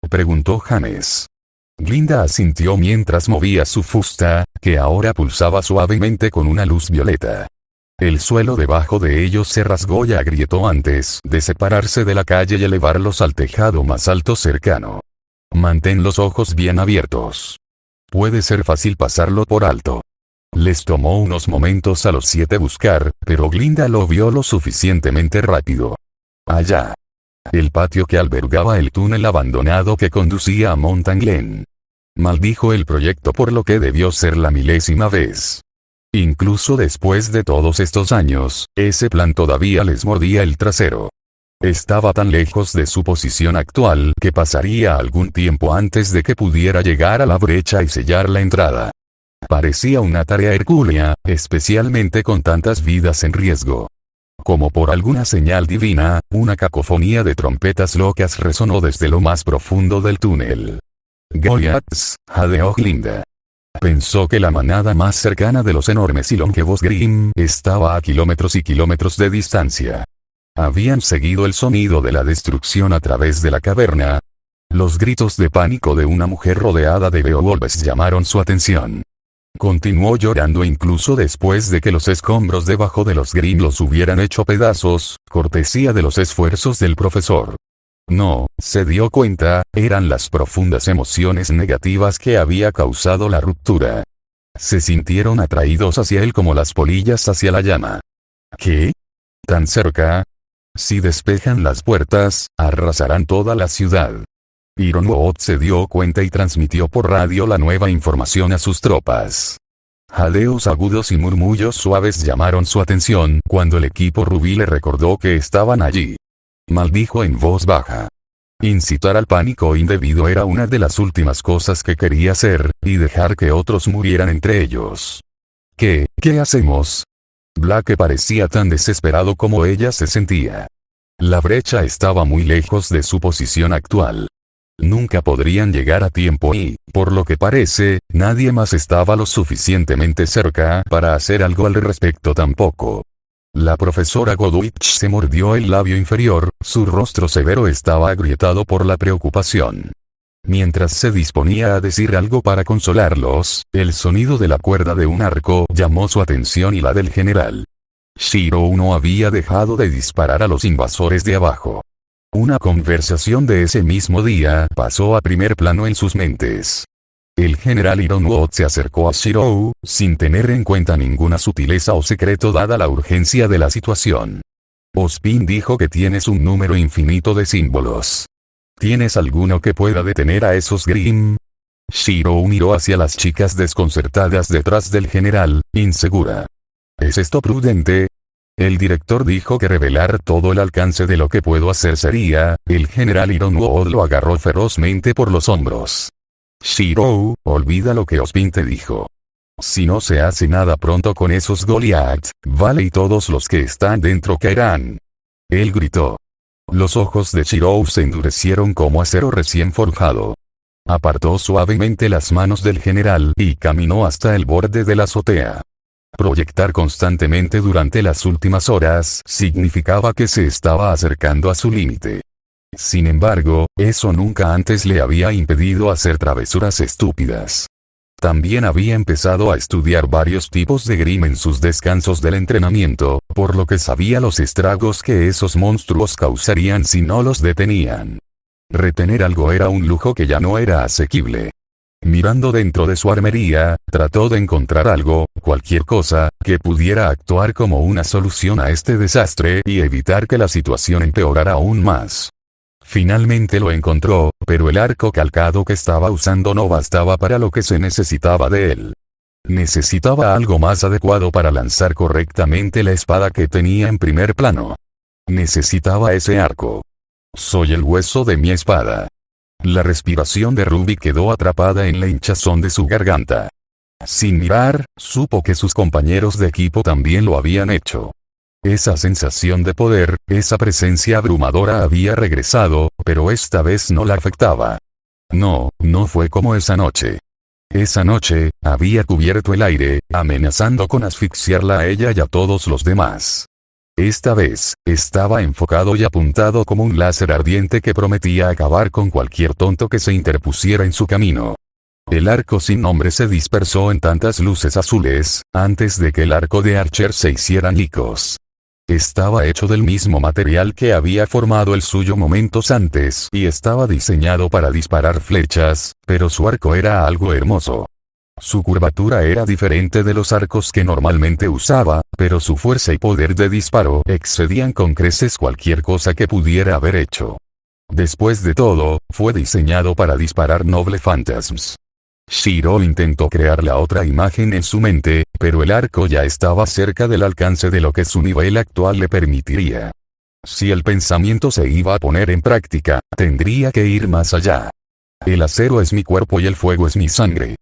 Preguntó James. Glinda asintió mientras movía su fusta, que ahora pulsaba suavemente con una luz violeta. El suelo debajo de ellos se rasgó y agrietó antes de separarse de la calle y elevarlos al tejado más alto cercano. Mantén los ojos bien abiertos. Puede ser fácil pasarlo por alto. Les tomó unos momentos a los 7 buscar, pero Glinda lo vio lo suficientemente rápido. Allá. El patio que albergaba el túnel abandonado que conducía a Mountain Glen. Maldijo el proyecto por lo que debió ser la 1000ª vez. Incluso después de todos estos años, ese plan todavía les mordía el trasero. Estaba tan lejos de su posición actual que pasaría algún tiempo antes de que pudiera llegar a la brecha y sellar la entrada. Parecía una tarea hercúlea, especialmente con tantas vidas en riesgo. Como por alguna señal divina, una cacofonía de trompetas locas resonó desde lo más profundo del túnel. Goliaths, jadeó Glinda. Pensó que la manada más cercana de los enormes y longevos Grimm estaba a kilómetros y kilómetros de distancia. Habían seguido el sonido de la destrucción a través de la caverna. Los gritos de pánico de una mujer rodeada de Beowulfs llamaron su atención. Continuó llorando incluso después de que los escombros debajo de los Grimm los hubieran hecho pedazos, cortesía de los esfuerzos del profesor. No, se dio cuenta, eran las profundas emociones negativas que había causado la ruptura. Se sintieron atraídos hacia él como las polillas hacia la llama. ¿Qué? ¿Tan cerca? Si despejan las puertas, arrasarán toda la ciudad. Ironwood se dio cuenta y transmitió por radio la nueva información a sus tropas. Jadeos agudos y murmullos suaves llamaron su atención cuando el equipo rubí le recordó que estaban allí. Maldijo en voz baja. Incitar al pánico indebido era una de las últimas cosas que quería hacer, y dejar que otros murieran entre ellos. ¿Qué hacemos? Blake parecía tan desesperado como ella se sentía. La brecha estaba muy lejos de su posición actual. Nunca podrían llegar a tiempo y, por lo que parece, nadie más estaba lo suficientemente cerca para hacer algo al respecto tampoco. La profesora Godwich se mordió el labio inferior, su rostro severo estaba agrietado por la preocupación. Mientras se disponía a decir algo para consolarlos, el sonido de la cuerda de un arco llamó su atención y la del general. Shirou no había dejado de disparar a los invasores de abajo. Una conversación de ese mismo día pasó a primer plano en sus mentes. El general Ironwood se acercó a Shirou, sin tener en cuenta ninguna sutileza o secreto dada la urgencia de la situación. Ozpin dijo que tienes un número infinito de símbolos. ¿Tienes alguno que pueda detener a esos Grimm? Shirou miró hacia las chicas desconcertadas detrás del general, insegura. ¿Es esto prudente? El director dijo que revelar todo el alcance de lo que puedo hacer sería. El general Ironwood lo agarró ferozmente por los hombros. Shirou, olvida lo que Ozpin te dijo. Si no se hace nada pronto con esos Goliath, vale y todos los que están dentro caerán. Él gritó. Los ojos de Shirou se endurecieron como acero recién forjado. Apartó suavemente las manos del general y caminó hasta el borde de la azotea. Proyectar constantemente durante las últimas horas significaba que se estaba acercando a su límite. Sin embargo, eso nunca antes le había impedido hacer travesuras estúpidas. También había empezado a estudiar varios tipos de Grimm en sus descansos del entrenamiento, por lo que sabía los estragos que esos monstruos causarían si no los detenían. Retener algo era un lujo que ya no era asequible. Mirando dentro de su armería, trató de encontrar algo, cualquier cosa, que pudiera actuar como una solución a este desastre y evitar que la situación empeorara aún más. Finalmente lo encontró, pero el arco calcado que estaba usando no bastaba para lo que se necesitaba de él. Necesitaba algo más adecuado para lanzar correctamente la espada que tenía en primer plano. Necesitaba ese arco. Soy el hueso de mi espada. La respiración de Ruby quedó atrapada en la hinchazón de su garganta. Sin mirar, supo que sus compañeros de equipo también lo habían hecho. Esa sensación de poder, esa presencia abrumadora había regresado, pero esta vez no la afectaba. No fue como esa noche. Esa noche, había cubierto el aire, amenazando con asfixiarla a ella y a todos los demás. Esta vez, estaba enfocado y apuntado como un láser ardiente que prometía acabar con cualquier tonto que se interpusiera en su camino. El arco sin nombre se dispersó en tantas luces azules, antes de que el arco de Archer se hiciera añicos. Estaba hecho del mismo material que había formado el suyo momentos antes y estaba diseñado para disparar flechas, pero su arco era algo hermoso. Su curvatura era diferente de los arcos que normalmente usaba, pero su fuerza y poder de disparo excedían con creces cualquier cosa que pudiera haber hecho. Después de todo, fue diseñado para disparar noble phantasms. Shirou intentó crear la otra imagen en su mente, pero el arco ya estaba cerca del alcance de lo que su nivel actual le permitiría. Si el pensamiento se iba a poner en práctica, tendría que ir más allá. El acero es mi cuerpo y el fuego es mi sangre.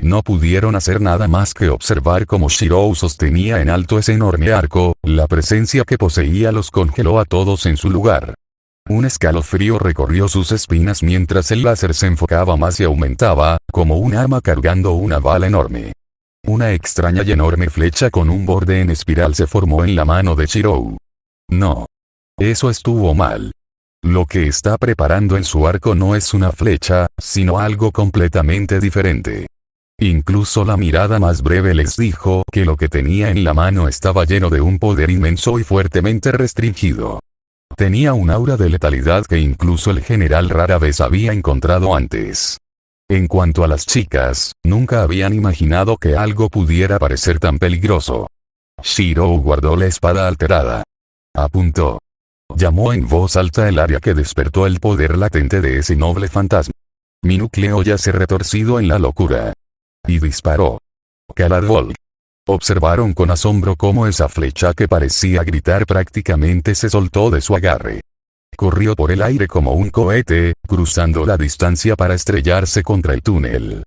no pudieron hacer nada más que observar cómo Shirou sostenía en alto ese enorme arco. La presencia que poseía los congeló a todos en su lugar. Un escalofrío recorrió sus espinas mientras el láser se enfocaba más y aumentaba, como un arma cargando una bala enorme. Una extraña y enorme flecha con un borde en espiral se formó en la mano de Shirou. No. Eso estuvo mal. Lo que está preparando en su arco no es una flecha, sino algo completamente diferente. Incluso la mirada más breve les dijo que lo que tenía en la mano estaba lleno de un poder inmenso y fuertemente restringido. Tenía un aura de letalidad que incluso el general rara vez había encontrado antes. En cuanto a las chicas, nunca habían imaginado que algo pudiera parecer tan peligroso. Shirou guardó la espada alterada. Apuntó. Llamó en voz alta el área que despertó el poder latente de ese noble fantasma. Mi núcleo yace retorcido en la locura. Y disparó. Caladwolf. Observaron con asombro cómo esa flecha que parecía gritar prácticamente se soltó de su agarre. Corrió por el aire como un cohete, cruzando la distancia para estrellarse contra el túnel.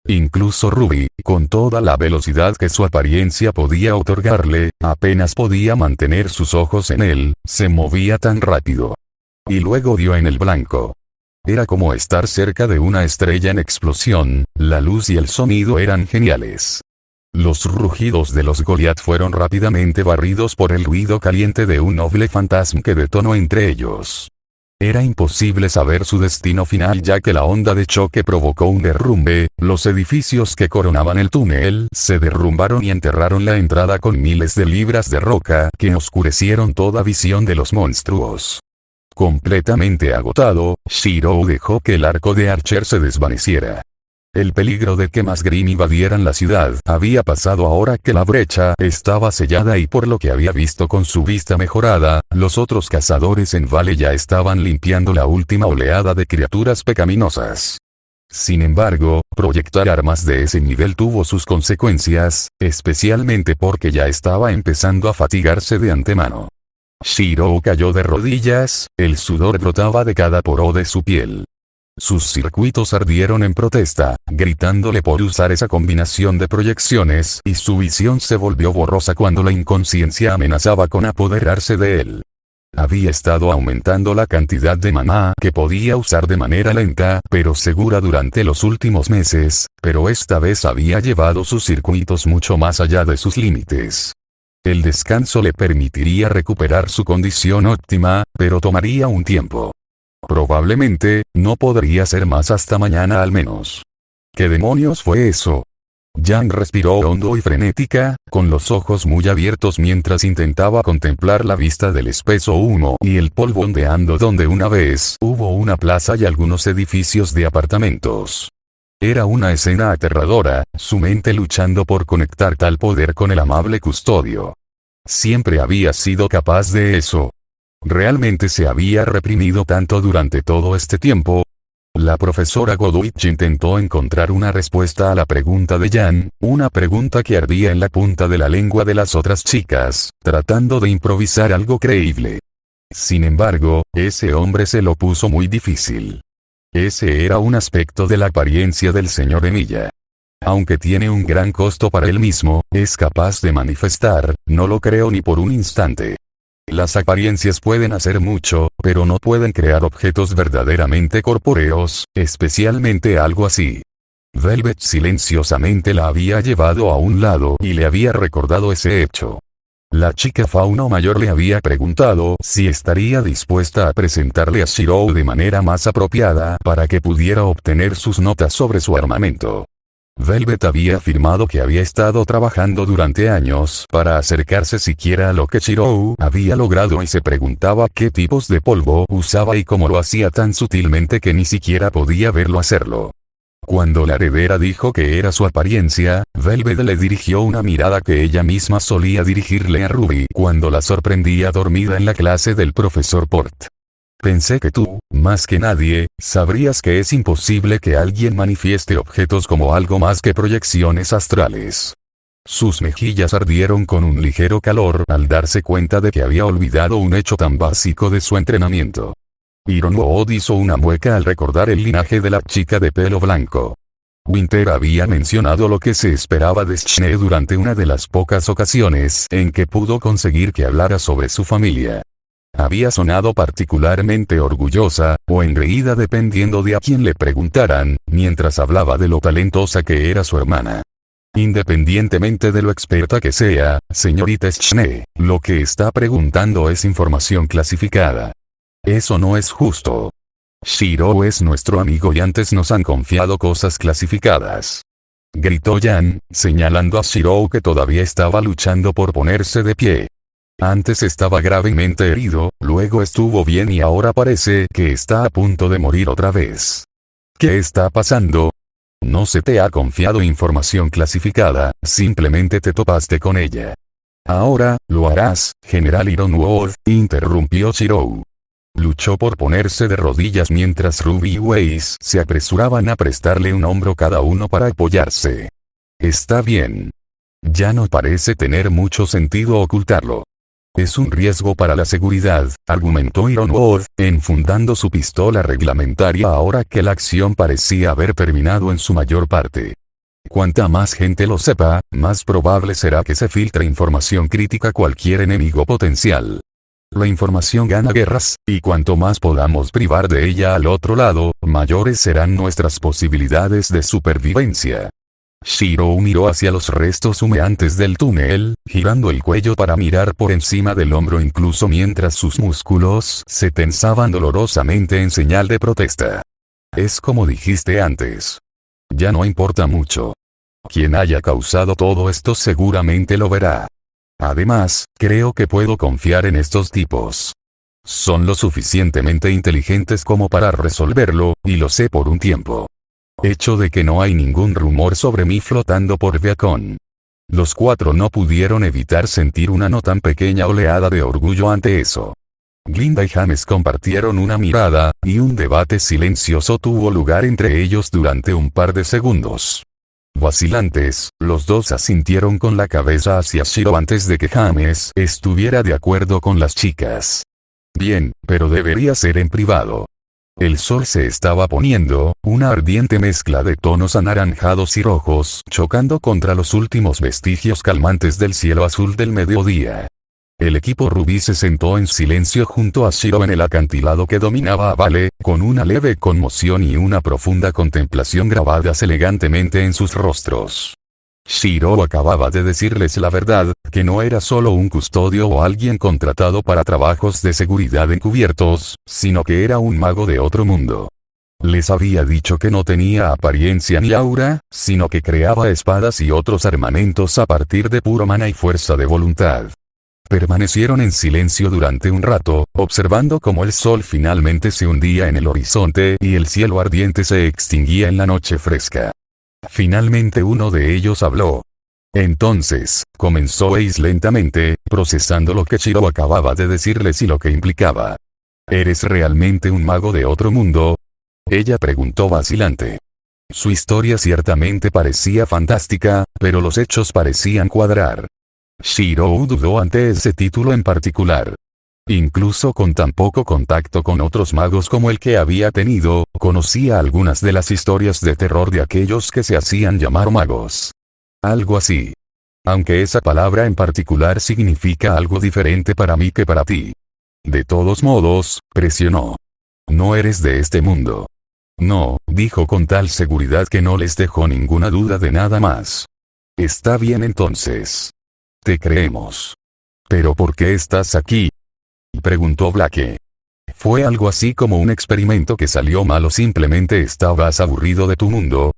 Incluso Ruby, con toda la velocidad que su apariencia podía otorgarle, apenas podía mantener sus ojos en él, se movía tan rápido. Y luego dio en el blanco. Era como estar cerca de una estrella en explosión, la luz y el sonido eran geniales. Los rugidos de los Goliath fueron rápidamente barridos por el ruido caliente de un noble fantasma que detonó entre ellos. Era imposible saber su destino final ya que la onda de choque provocó un derrumbe, los edificios que coronaban el túnel se derrumbaron y enterraron la entrada con miles de libras de roca que oscurecieron toda visión de los monstruos. Completamente agotado, Shirou dejó que el arco de Archer se desvaneciera. El peligro de que más Grimm invadieran la ciudad había pasado ahora que la brecha estaba sellada y por lo que había visto con su vista mejorada, los otros cazadores en Vale ya estaban limpiando la última oleada de criaturas pecaminosas. Sin embargo, proyectar armas de ese nivel tuvo sus consecuencias, especialmente porque ya estaba empezando a fatigarse de antemano. Shirou cayó de rodillas, el sudor brotaba de cada poro de su piel. Sus circuitos ardieron en protesta, gritándole por usar esa combinación de proyecciones y su visión se volvió borrosa cuando la inconsciencia amenazaba con apoderarse de él. Había estado aumentando la cantidad de maná que podía usar de manera lenta pero segura durante los últimos meses, pero esta vez había llevado sus circuitos mucho más allá de sus límites. El descanso le permitiría recuperar su condición óptima, pero tomaría un tiempo. Probablemente, no podría ser más hasta mañana al menos. ¿Qué demonios fue eso? Yang respiró hondo y frenética, con los ojos muy abiertos mientras intentaba contemplar la vista del espeso humo y el polvo ondeando donde una vez hubo una plaza y algunos edificios de apartamentos. Era una escena aterradora, su mente luchando por conectar tal poder con el amable custodio. Siempre había sido capaz de eso. ¿Realmente se había reprimido tanto durante todo este tiempo? La profesora Godwich intentó encontrar una respuesta a la pregunta de Jan, una pregunta que ardía en la punta de la lengua de las otras chicas, tratando de improvisar algo creíble. Sin embargo, ese hombre se lo puso muy difícil. Ese era un aspecto de la apariencia del señor Emilia. Aunque tiene un gran costo para él mismo, es capaz de manifestar, no lo creo ni por un instante. Las apariencias pueden hacer mucho, pero no pueden crear objetos verdaderamente corpóreos, especialmente algo así. Velvet silenciosamente la había llevado a un lado y le había recordado ese hecho. La chica Fauno Mayor le había preguntado si estaría dispuesta a presentarle a Shirou de manera más apropiada para que pudiera obtener sus notas sobre su armamento. Velvet había afirmado que había estado trabajando durante años para acercarse siquiera a lo que Shirou había logrado y se preguntaba qué tipos de polvo usaba y cómo lo hacía tan sutilmente que ni siquiera podía verlo hacerlo. Cuando la heredera dijo que era su apariencia, Velvet le dirigió una mirada que ella misma solía dirigirle a Ruby cuando la sorprendía dormida en la clase del profesor Port. Pensé que tú, más que nadie, sabrías que es imposible que alguien manifieste objetos como algo más que proyecciones astrales. Sus mejillas ardieron con un ligero calor al darse cuenta de que había olvidado un hecho tan básico de su entrenamiento. Ironwood hizo una mueca al recordar el linaje de la chica de pelo blanco. Winter había mencionado lo que se esperaba de Schnee durante una de las pocas ocasiones en que pudo conseguir que hablara sobre su familia. Había sonado particularmente orgullosa, o engreída dependiendo de a quién le preguntaran, mientras hablaba de lo talentosa que era su hermana. Independientemente de lo experta que sea, señorita Schnee, lo que está preguntando es información clasificada. Eso no es justo. Shiro es nuestro amigo y antes nos han confiado cosas clasificadas. Gritó Yan, señalando a Shiro que todavía estaba luchando por ponerse de pie. Antes estaba gravemente herido, luego estuvo bien y ahora parece que está a punto de morir otra vez. ¿Qué está pasando? No se te ha confiado información clasificada, simplemente te topaste con ella. Ahora, lo harás, General Ironworth, interrumpió Shiro. Luchó por ponerse de rodillas mientras Ruby y Weiss se apresuraban a prestarle un hombro cada uno para apoyarse. Está bien. Ya no parece tener mucho sentido ocultarlo. Es un riesgo para la seguridad, argumentó Ironworth, enfundando su pistola reglamentaria ahora que la acción parecía haber terminado en su mayor parte. Cuanta más gente lo sepa, más probable será que se filtre información crítica a cualquier enemigo potencial. La información gana guerras, y cuanto más podamos privar de ella al otro lado, mayores serán nuestras posibilidades de supervivencia. Shiro miró hacia los restos humeantes del túnel, girando el cuello para mirar por encima del hombro incluso mientras sus músculos se tensaban dolorosamente en señal de protesta. Es como dijiste antes. Ya no importa mucho. Quien haya causado todo esto seguramente lo verá. Además, creo que puedo confiar en estos tipos. Son lo suficientemente inteligentes como para resolverlo, y lo sé por un tiempo. Hecho de que no hay ningún rumor sobre mí flotando por Beacon. Los cuatro no pudieron evitar sentir una no tan pequeña oleada de orgullo ante eso. Glinda y James compartieron una mirada, y un debate silencioso tuvo lugar entre ellos durante un par de segundos. Vacilantes, los dos asintieron con la cabeza hacia Shiro antes de que James estuviera de acuerdo con las chicas. Bien, pero debería ser en privado. El sol se estaba poniendo, una ardiente mezcla de tonos anaranjados y rojos, chocando contra los últimos vestigios calmantes del cielo azul del mediodía. El equipo Rubí se sentó en silencio junto a Shiro en el acantilado que dominaba a Vale, con una leve conmoción y una profunda contemplación grabadas elegantemente en sus rostros. Shiro acababa de decirles la verdad, que no era solo un custodio o alguien contratado para trabajos de seguridad encubiertos, sino que era un mago de otro mundo. Les había dicho que no tenía apariencia ni aura, sino que creaba espadas y otros armamentos a partir de puro mana y fuerza de voluntad. Permanecieron en silencio durante un rato, observando cómo el sol finalmente se hundía en el horizonte y el cielo ardiente se extinguía en la noche fresca. Finalmente uno de ellos habló. Entonces, comenzó Ace lentamente, procesando lo que Shiro acababa de decirles y lo que implicaba. ¿Eres realmente un mago de otro mundo? Ella preguntó vacilante. Su historia ciertamente parecía fantástica, pero los hechos parecían cuadrar. Shiro dudó ante ese título en particular. Incluso con tan poco contacto con otros magos como el que había tenido, conocía algunas de las historias de terror de aquellos que se hacían llamar magos. Algo así. Aunque esa palabra en particular significa algo diferente para mí que para ti. De todos modos, presionó. No eres de este mundo. No, dijo con tal seguridad que no les dejó ninguna duda de nada más. Está bien entonces. Te creemos. ¿Pero por qué estás aquí? Preguntó Blake. ¿Fue algo así como un experimento que salió mal o simplemente estabas aburrido de tu mundo?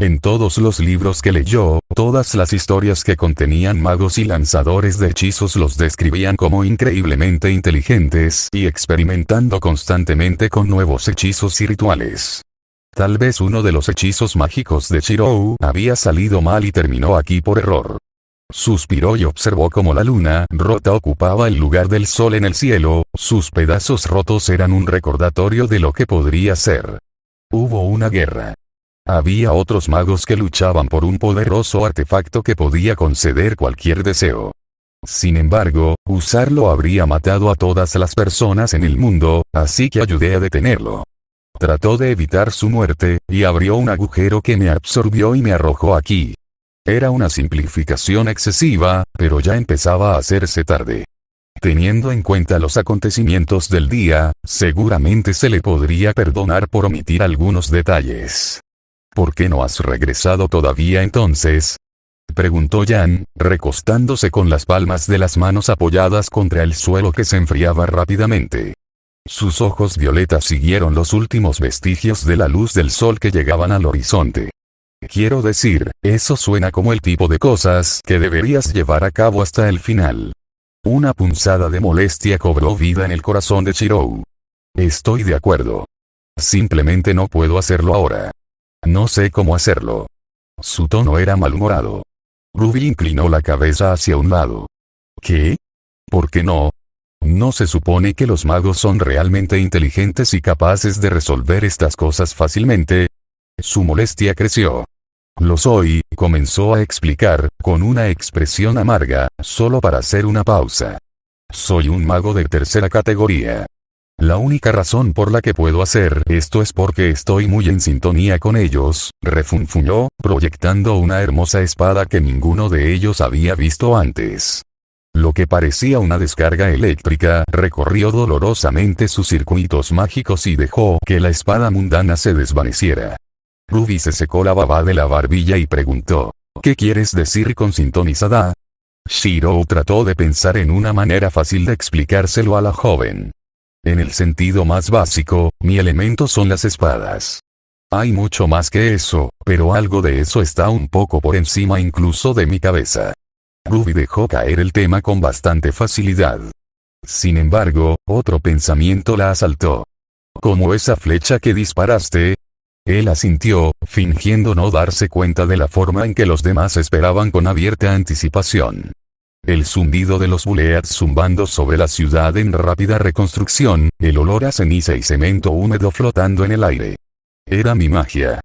En todos los libros que leyó, todas las historias que contenían magos y lanzadores de hechizos los describían como increíblemente inteligentes y experimentando constantemente con nuevos hechizos y rituales. Tal vez uno de los hechizos mágicos de Shiro había salido mal y terminó aquí por error. Suspiró y observó cómo la luna rota ocupaba el lugar del sol en el cielo, sus pedazos rotos eran un recordatorio de lo que podría ser. Hubo una guerra. Había otros magos que luchaban por un poderoso artefacto que podía conceder cualquier deseo. Sin embargo, usarlo habría matado a todas las personas en el mundo, así que ayudé a detenerlo. trató de evitar su muerte, y abrió un agujero que me absorbió y me arrojó aquí. Era una simplificación excesiva, pero ya empezaba a hacerse tarde. Teniendo en cuenta los acontecimientos del día, seguramente se le podría perdonar por omitir algunos detalles. ¿Por qué no has regresado todavía entonces?, preguntó Jan, recostándose con las palmas de las manos apoyadas contra el suelo que se enfriaba rápidamente. Sus ojos violetas siguieron los últimos vestigios de la luz del sol que llegaban al horizonte. Quiero decir, eso suena como el tipo de cosas que deberías llevar a cabo hasta el final. Una punzada de molestia cobró vida en el corazón de Chirou. Estoy de acuerdo. Simplemente no puedo hacerlo ahora. No sé cómo hacerlo. Su tono era malhumorado. Ruby inclinó la cabeza hacia un lado. ¿Qué? ¿Por qué no? ¿No se supone que los magos son realmente inteligentes y capaces de resolver estas cosas fácilmente? Su molestia creció. Lo soy, comenzó a explicar, con una expresión amarga, solo para hacer una pausa. Soy un mago de tercera categoría. La única razón por la que puedo hacer esto es porque estoy muy en sintonía con ellos, refunfuñó, proyectando una hermosa espada que ninguno de ellos había visto antes. Lo que parecía una descarga eléctrica recorrió dolorosamente sus circuitos mágicos y dejó que la espada mundana se desvaneciera. Ruby se secó la baba de la barbilla y preguntó, ¿qué quieres decir con sintonizada? Shirou trató de pensar en una manera fácil de explicárselo a la joven. En el sentido más básico, mi elemento son las espadas. Hay mucho más que eso, pero algo de eso está un poco por encima incluso de mi cabeza. Ruby dejó caer el tema con bastante facilidad. Sin embargo, otro pensamiento la asaltó. ¿Como esa flecha que disparaste? Él asintió, fingiendo no darse cuenta de la forma en que los demás esperaban con abierta anticipación. El zumbido de los bullets zumbando sobre la ciudad en rápida reconstrucción, el olor a ceniza y cemento húmedo flotando en el aire. Era mi magia.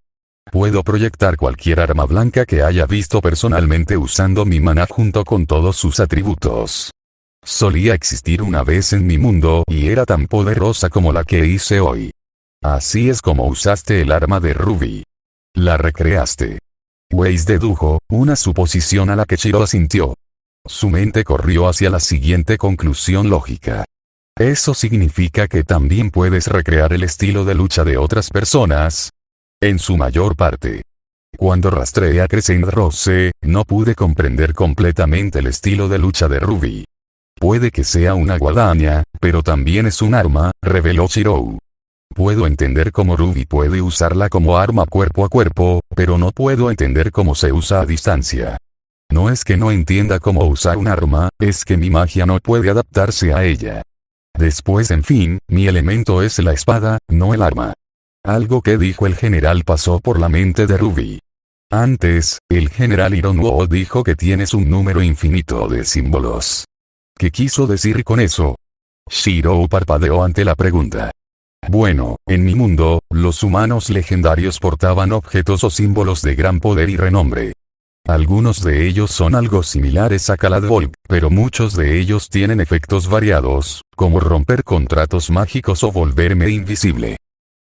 Puedo proyectar cualquier arma blanca que haya visto personalmente usando mi maná junto con todos sus atributos. Solía existir una vez en mi mundo y era tan poderosa como la que hice hoy. Así es como usaste el arma de Ruby. La recreaste. Weiss dedujo, una suposición a la que Chiro asintió. Su mente corrió hacia la siguiente conclusión lógica. ¿Eso significa que también puedes recrear el estilo de lucha de otras personas? En su mayor parte. Cuando rastreé a Crescent Rose, no pude comprender completamente el estilo de lucha de Ruby. Puede que sea una guadaña, pero también es un arma, reveló Chirou. Puedo entender cómo Ruby puede usarla como arma cuerpo a cuerpo, pero no puedo entender cómo se usa a distancia. No es que no entienda cómo usar un arma, es que mi magia no puede adaptarse a ella. Después, en fin, mi elemento es la espada, no el arma. Algo que dijo el general pasó por la mente de Ruby. Antes, el general Ironwo dijo que tienes un número infinito de símbolos. ¿Qué quiso decir con eso? Shirou parpadeó ante la pregunta. Bueno, en mi mundo, los humanos legendarios portaban objetos o símbolos de gran poder y renombre. Algunos de ellos son algo similares a Caladvolk, pero muchos de ellos tienen efectos variados, como romper contratos mágicos o volverme invisible.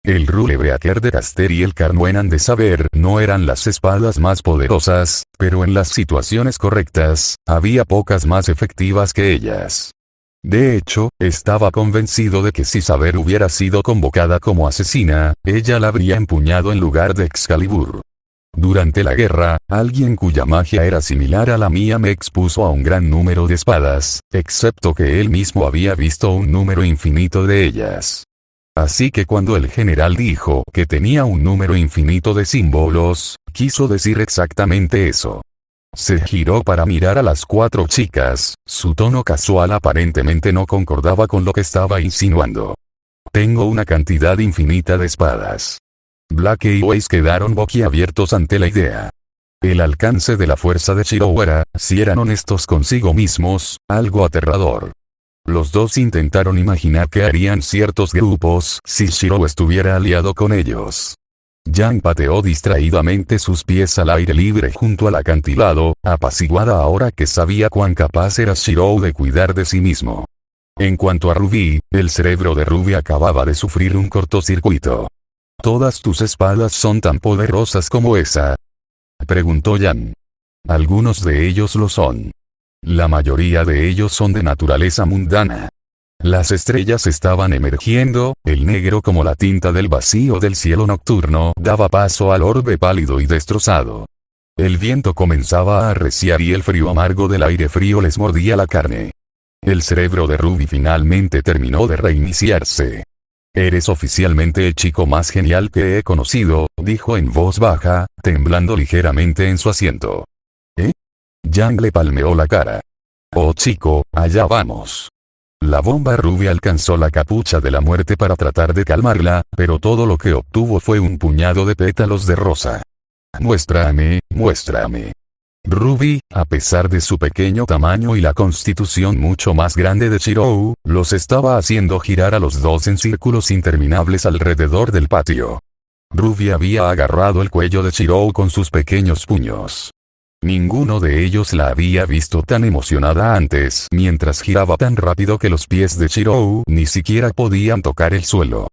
El Rulebreaker de Caster y el Carnuen han de saber no eran las espadas más poderosas, pero en las situaciones correctas, había pocas más efectivas que ellas. De hecho, estaba convencido de que si Saber hubiera sido convocada como asesina, ella la habría empuñado en lugar de Excalibur. Durante la guerra, alguien cuya magia era similar a la mía me expuso a un gran número de espadas, excepto que él mismo había visto un número infinito de ellas. Así que cuando el general dijo que tenía un número infinito de símbolos, quiso decir exactamente eso. Se giró para mirar a las cuatro chicas, su tono casual aparentemente no concordaba con lo que estaba insinuando. Tengo una cantidad infinita de espadas. Black y Weiss quedaron boquiabiertos ante la idea. El alcance de la fuerza de Chirou era, si eran honestos consigo mismos, algo aterrador. Los dos intentaron imaginar qué harían ciertos grupos si Chirou estuviera aliado con ellos. Yang pateó distraídamente sus pies al aire libre junto al acantilado, apaciguada ahora que sabía cuán capaz era Chirou de cuidar de sí mismo. En cuanto a Ruby, el cerebro de Ruby acababa de sufrir un cortocircuito. ¿Todas tus espadas son tan poderosas como esa?, preguntó Yan. Algunos de ellos lo son. La mayoría de ellos son de naturaleza mundana. Las estrellas estaban emergiendo, el negro como la tinta del vacío del cielo nocturno daba paso al orbe pálido y destrozado. El viento comenzaba a arreciar y el frío amargo del aire frío les mordía la carne. El cerebro de Ruby finalmente terminó de reiniciarse. «Eres oficialmente el chico más genial que he conocido», dijo en voz baja, temblando ligeramente en su asiento. ¿Eh? Yang le palmeó la cara. «Oh chico, allá vamos». La bomba Ruby alcanzó la capucha de la muerte para tratar de calmarla, pero todo lo que obtuvo fue un puñado de pétalos de rosa. «Muéstrame, muéstrame». Ruby, a pesar de su pequeño tamaño y la constitución mucho más grande de Shirou, los estaba haciendo girar a los dos en círculos interminables alrededor del patio. Ruby había agarrado el cuello de Shirou con sus pequeños puños. Ninguno de ellos la había visto tan emocionada antes, mientras giraba tan rápido que los pies de Shirou ni siquiera podían tocar el suelo.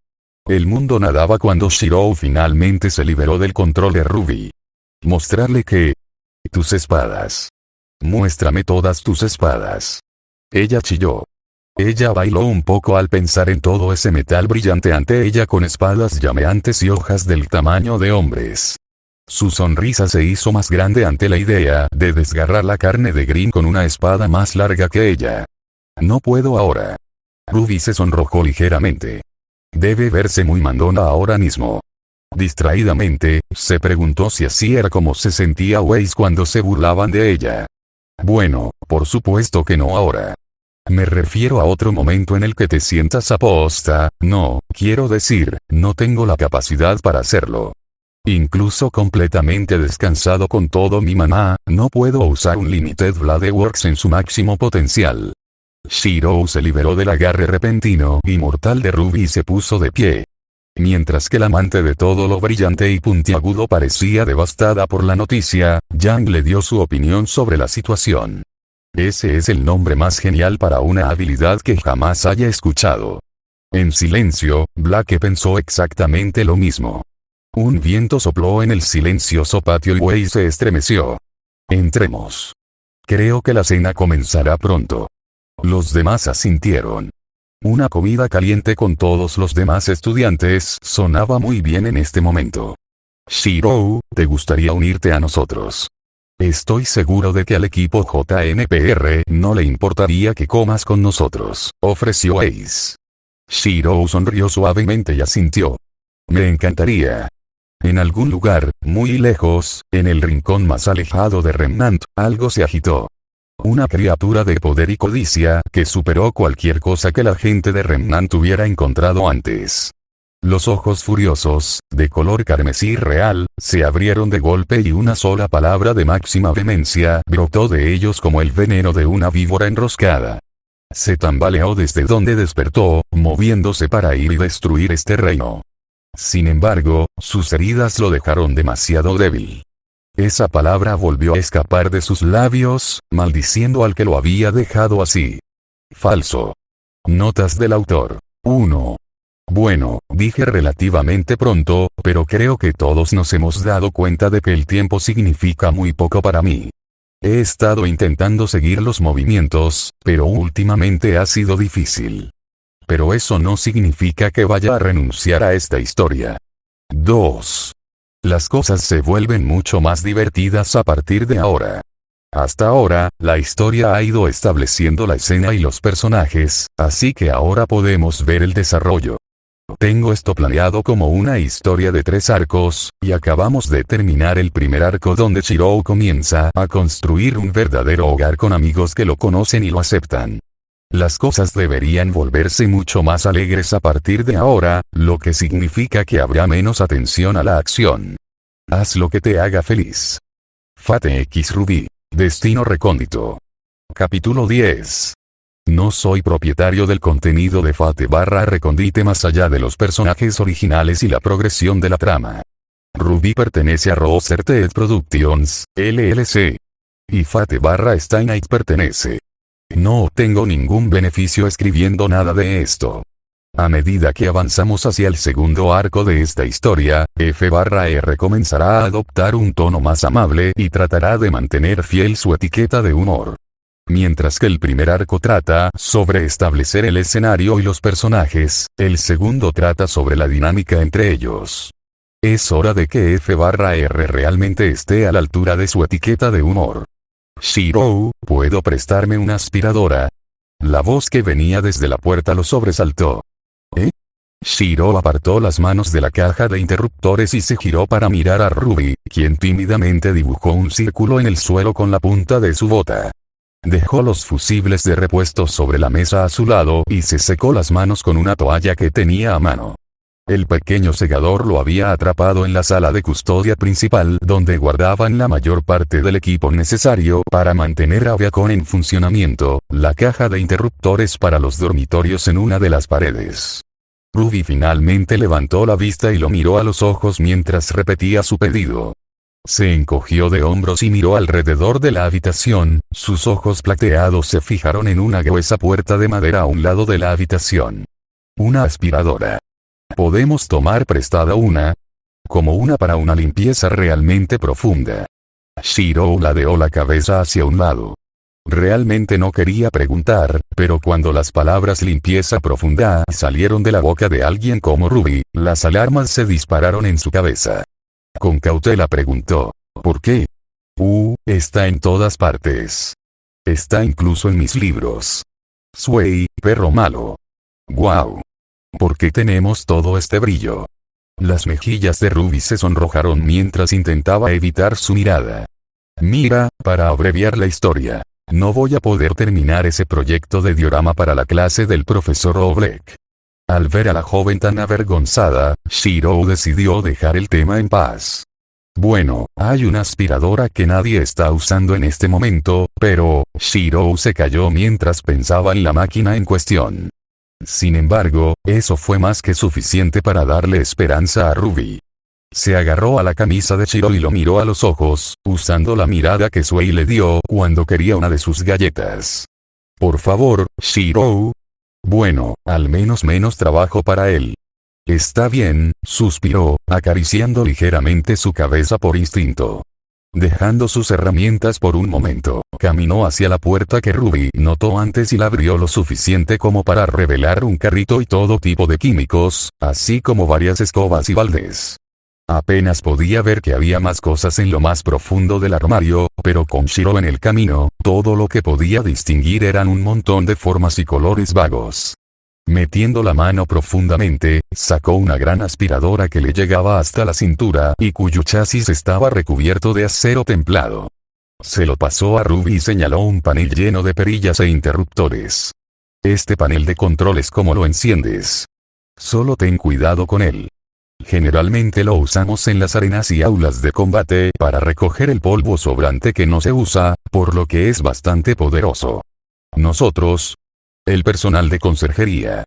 El mundo nadaba cuando Shirou finalmente se liberó del control de Ruby. Mostrarle que... «Tus espadas. Muéstrame todas tus espadas». Ella chilló. Ella bailó un poco al pensar en todo ese metal brillante ante ella con espadas llameantes y hojas del tamaño de hombres. Su sonrisa se hizo más grande ante la idea de desgarrar la carne de Green con una espada más larga que ella. «No puedo ahora». Ruby se sonrojó ligeramente. Debe verse muy mandona ahora mismo. Distraídamente, se preguntó si así era como se sentía Weiss cuando se burlaban de ella. «Bueno, por supuesto que no ahora. Me refiero a otro momento en el que te sientas aposta, no, quiero decir, no tengo la capacidad para hacerlo. Incluso completamente descansado con todo mi maná, no puedo usar un Limited Blade Works en su máximo potencial». Shirou se liberó del agarre repentino y mortal de Ruby y se puso de pie. Mientras que la amante de todo lo brillante y puntiagudo parecía devastada por la noticia, Yang le dio su opinión sobre la situación. «Ese es el nombre más genial para una habilidad que jamás haya escuchado». En silencio, Blake pensó exactamente lo mismo. Un viento sopló en el silencioso patio y Wei se estremeció. «Entremos. Creo que la cena comenzará pronto». Los demás asintieron. Una comida caliente con todos los demás estudiantes sonaba muy bien en este momento. «Shirou, ¿te gustaría unirte a nosotros? Estoy seguro de que al equipo JNPR no le importaría que comas con nosotros», ofreció Ace. Shirou sonrió suavemente y asintió. «Me encantaría». En algún lugar, muy lejos, en el rincón más alejado de Remnant, algo se agitó. Una criatura de poder y codicia que superó cualquier cosa que la gente de Remnant hubiera encontrado antes. Los ojos furiosos, de color carmesí real, se abrieron de golpe y una sola palabra de máxima vehemencia brotó de ellos como el veneno de una víbora enroscada. Se tambaleó desde donde despertó, moviéndose para ir y destruir este reino. Sin embargo, sus heridas lo dejaron demasiado débil. Esa palabra volvió a escapar de sus labios, maldiciendo al que lo había dejado así. Falso. Notas del autor. 1. Bueno, dije relativamente pronto, pero creo que todos nos hemos dado cuenta de que el tiempo significa muy poco para mí. He estado intentando seguir los movimientos, pero últimamente ha sido difícil. Pero eso no significa que vaya a renunciar a esta historia. 2. Las cosas se vuelven mucho más divertidas a partir de ahora. Hasta ahora, la historia ha ido estableciendo la escena y los personajes, así que ahora podemos ver el desarrollo. Tengo esto planeado como una historia de 3 arcos, y acabamos de terminar el primer arco donde Shirou comienza a construir un verdadero hogar con amigos que lo conocen y lo aceptan. Las cosas deberían volverse mucho más alegres a partir de ahora, lo que significa que habrá menos atención a la acción. Haz lo que te haga feliz. Fate X Ruby. Destino recóndito. Capítulo 10. No soy propietario del contenido de Fate/Recondite más allá de los personajes originales y la progresión de la trama. Ruby pertenece a Roserted Productions, LLC. Y Fate/Steinite pertenece. No obtengo ningún beneficio escribiendo nada de esto. A medida que avanzamos hacia el segundo arco de esta historia, F/R comenzará a adoptar un tono más amable y tratará de mantener fiel su etiqueta de humor. Mientras que el primer arco trata sobre establecer el escenario y los personajes, el segundo trata sobre la dinámica entre ellos. Es hora de que F/R realmente esté a la altura de su etiqueta de humor. Shiro, ¿puedo prestarme una aspiradora? La voz que venía desde la puerta lo sobresaltó. ¿Eh? Shiro apartó las manos de la caja de interruptores y se giró para mirar a Ruby, quien tímidamente dibujó un círculo en el suelo con la punta de su bota. Dejó los fusibles de repuesto sobre la mesa a su lado y se secó las manos con una toalla que tenía a mano. El pequeño segador lo había atrapado en la sala de custodia principal donde guardaban la mayor parte del equipo necesario para mantener a Viacom en funcionamiento, la caja de interruptores para los dormitorios en una de las paredes. Ruby finalmente levantó la vista y lo miró a los ojos mientras repetía su pedido. Se encogió de hombros y miró alrededor de la habitación, sus ojos plateados se fijaron en una gruesa puerta de madera a un lado de la habitación. Una aspiradora. ¿Podemos tomar prestada una? Como una para una limpieza realmente profunda. Shiro ladeó la cabeza hacia un lado. Realmente no quería preguntar, pero cuando las palabras limpieza profunda salieron de la boca de alguien como Ruby, las alarmas se dispararon en su cabeza. Con cautela preguntó, ¿por qué? Está en todas partes. Está incluso en mis libros. Sway, perro malo. Guau. ¿Por qué tenemos todo este brillo? Las mejillas de Ruby se sonrojaron mientras intentaba evitar su mirada. Mira, para abreviar la historia, no voy a poder terminar ese proyecto de diorama para la clase del profesor Oblek. Al ver a la joven tan avergonzada, Shiro decidió dejar el tema en paz. Bueno, hay una aspiradora que nadie está usando en este momento, pero, Shiro se calló mientras pensaba en la máquina en cuestión. Sin embargo, eso fue más que suficiente para darle esperanza a Ruby. Se agarró a la camisa de Shiro y lo miró a los ojos, usando la mirada que Sway le dio cuando quería una de sus galletas. Por favor, Shiro. Bueno, al menos menos trabajo para él. Está bien, suspiró, acariciando ligeramente su cabeza por instinto. Dejando sus herramientas por un momento, caminó hacia la puerta que Ruby notó antes y la abrió lo suficiente como para revelar un carrito y todo tipo de químicos, así como varias escobas y baldes. Apenas podía ver que había más cosas en lo más profundo del armario, pero con Shiro en el camino, todo lo que podía distinguir eran un montón de formas y colores vagos. Metiendo la mano profundamente, sacó una gran aspiradora que le llegaba hasta la cintura y cuyo chasis estaba recubierto de acero templado. Se lo pasó a Ruby y señaló un panel lleno de perillas e interruptores. Este panel de control es como lo enciendes. Solo ten cuidado con él. Generalmente lo usamos en las arenas y aulas de combate para recoger el polvo sobrante que no se usa, por lo que es bastante poderoso. Nosotros, el personal de conserjería.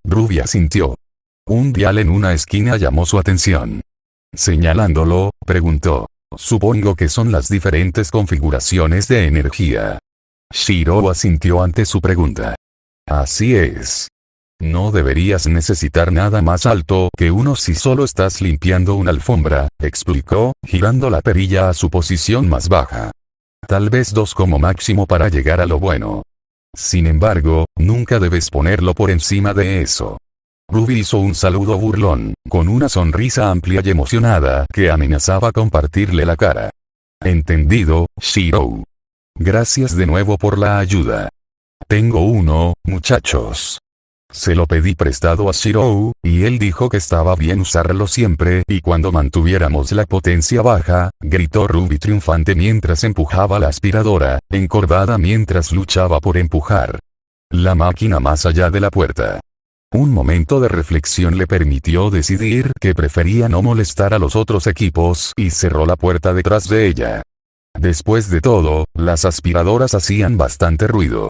Ruby asintió. Un dial en una esquina llamó su atención. Señalándolo, preguntó, supongo que son las diferentes configuraciones de energía. Shiro asintió ante su pregunta. Así es. No deberías necesitar nada más alto que uno si solo estás limpiando una alfombra, explicó, girando la perilla a su posición más baja. Tal vez 2 como máximo para llegar a lo bueno. Sin embargo, nunca debes ponerlo por encima de eso. Ruby hizo un saludo burlón, con una sonrisa amplia y emocionada que amenazaba con partirle la cara. Entendido, Shiro. Gracias de nuevo por la ayuda. Tengo uno, muchachos. Se lo pedí prestado a Shiro, y él dijo que estaba bien usarlo siempre y cuando mantuviéramos la potencia baja, gritó Ruby triunfante mientras empujaba la aspiradora, encorvada mientras luchaba por empujar la máquina más allá de la puerta. Un momento de reflexión le permitió decidir que prefería no molestar a los otros equipos y cerró la puerta detrás de ella. Después de todo, las aspiradoras hacían bastante ruido.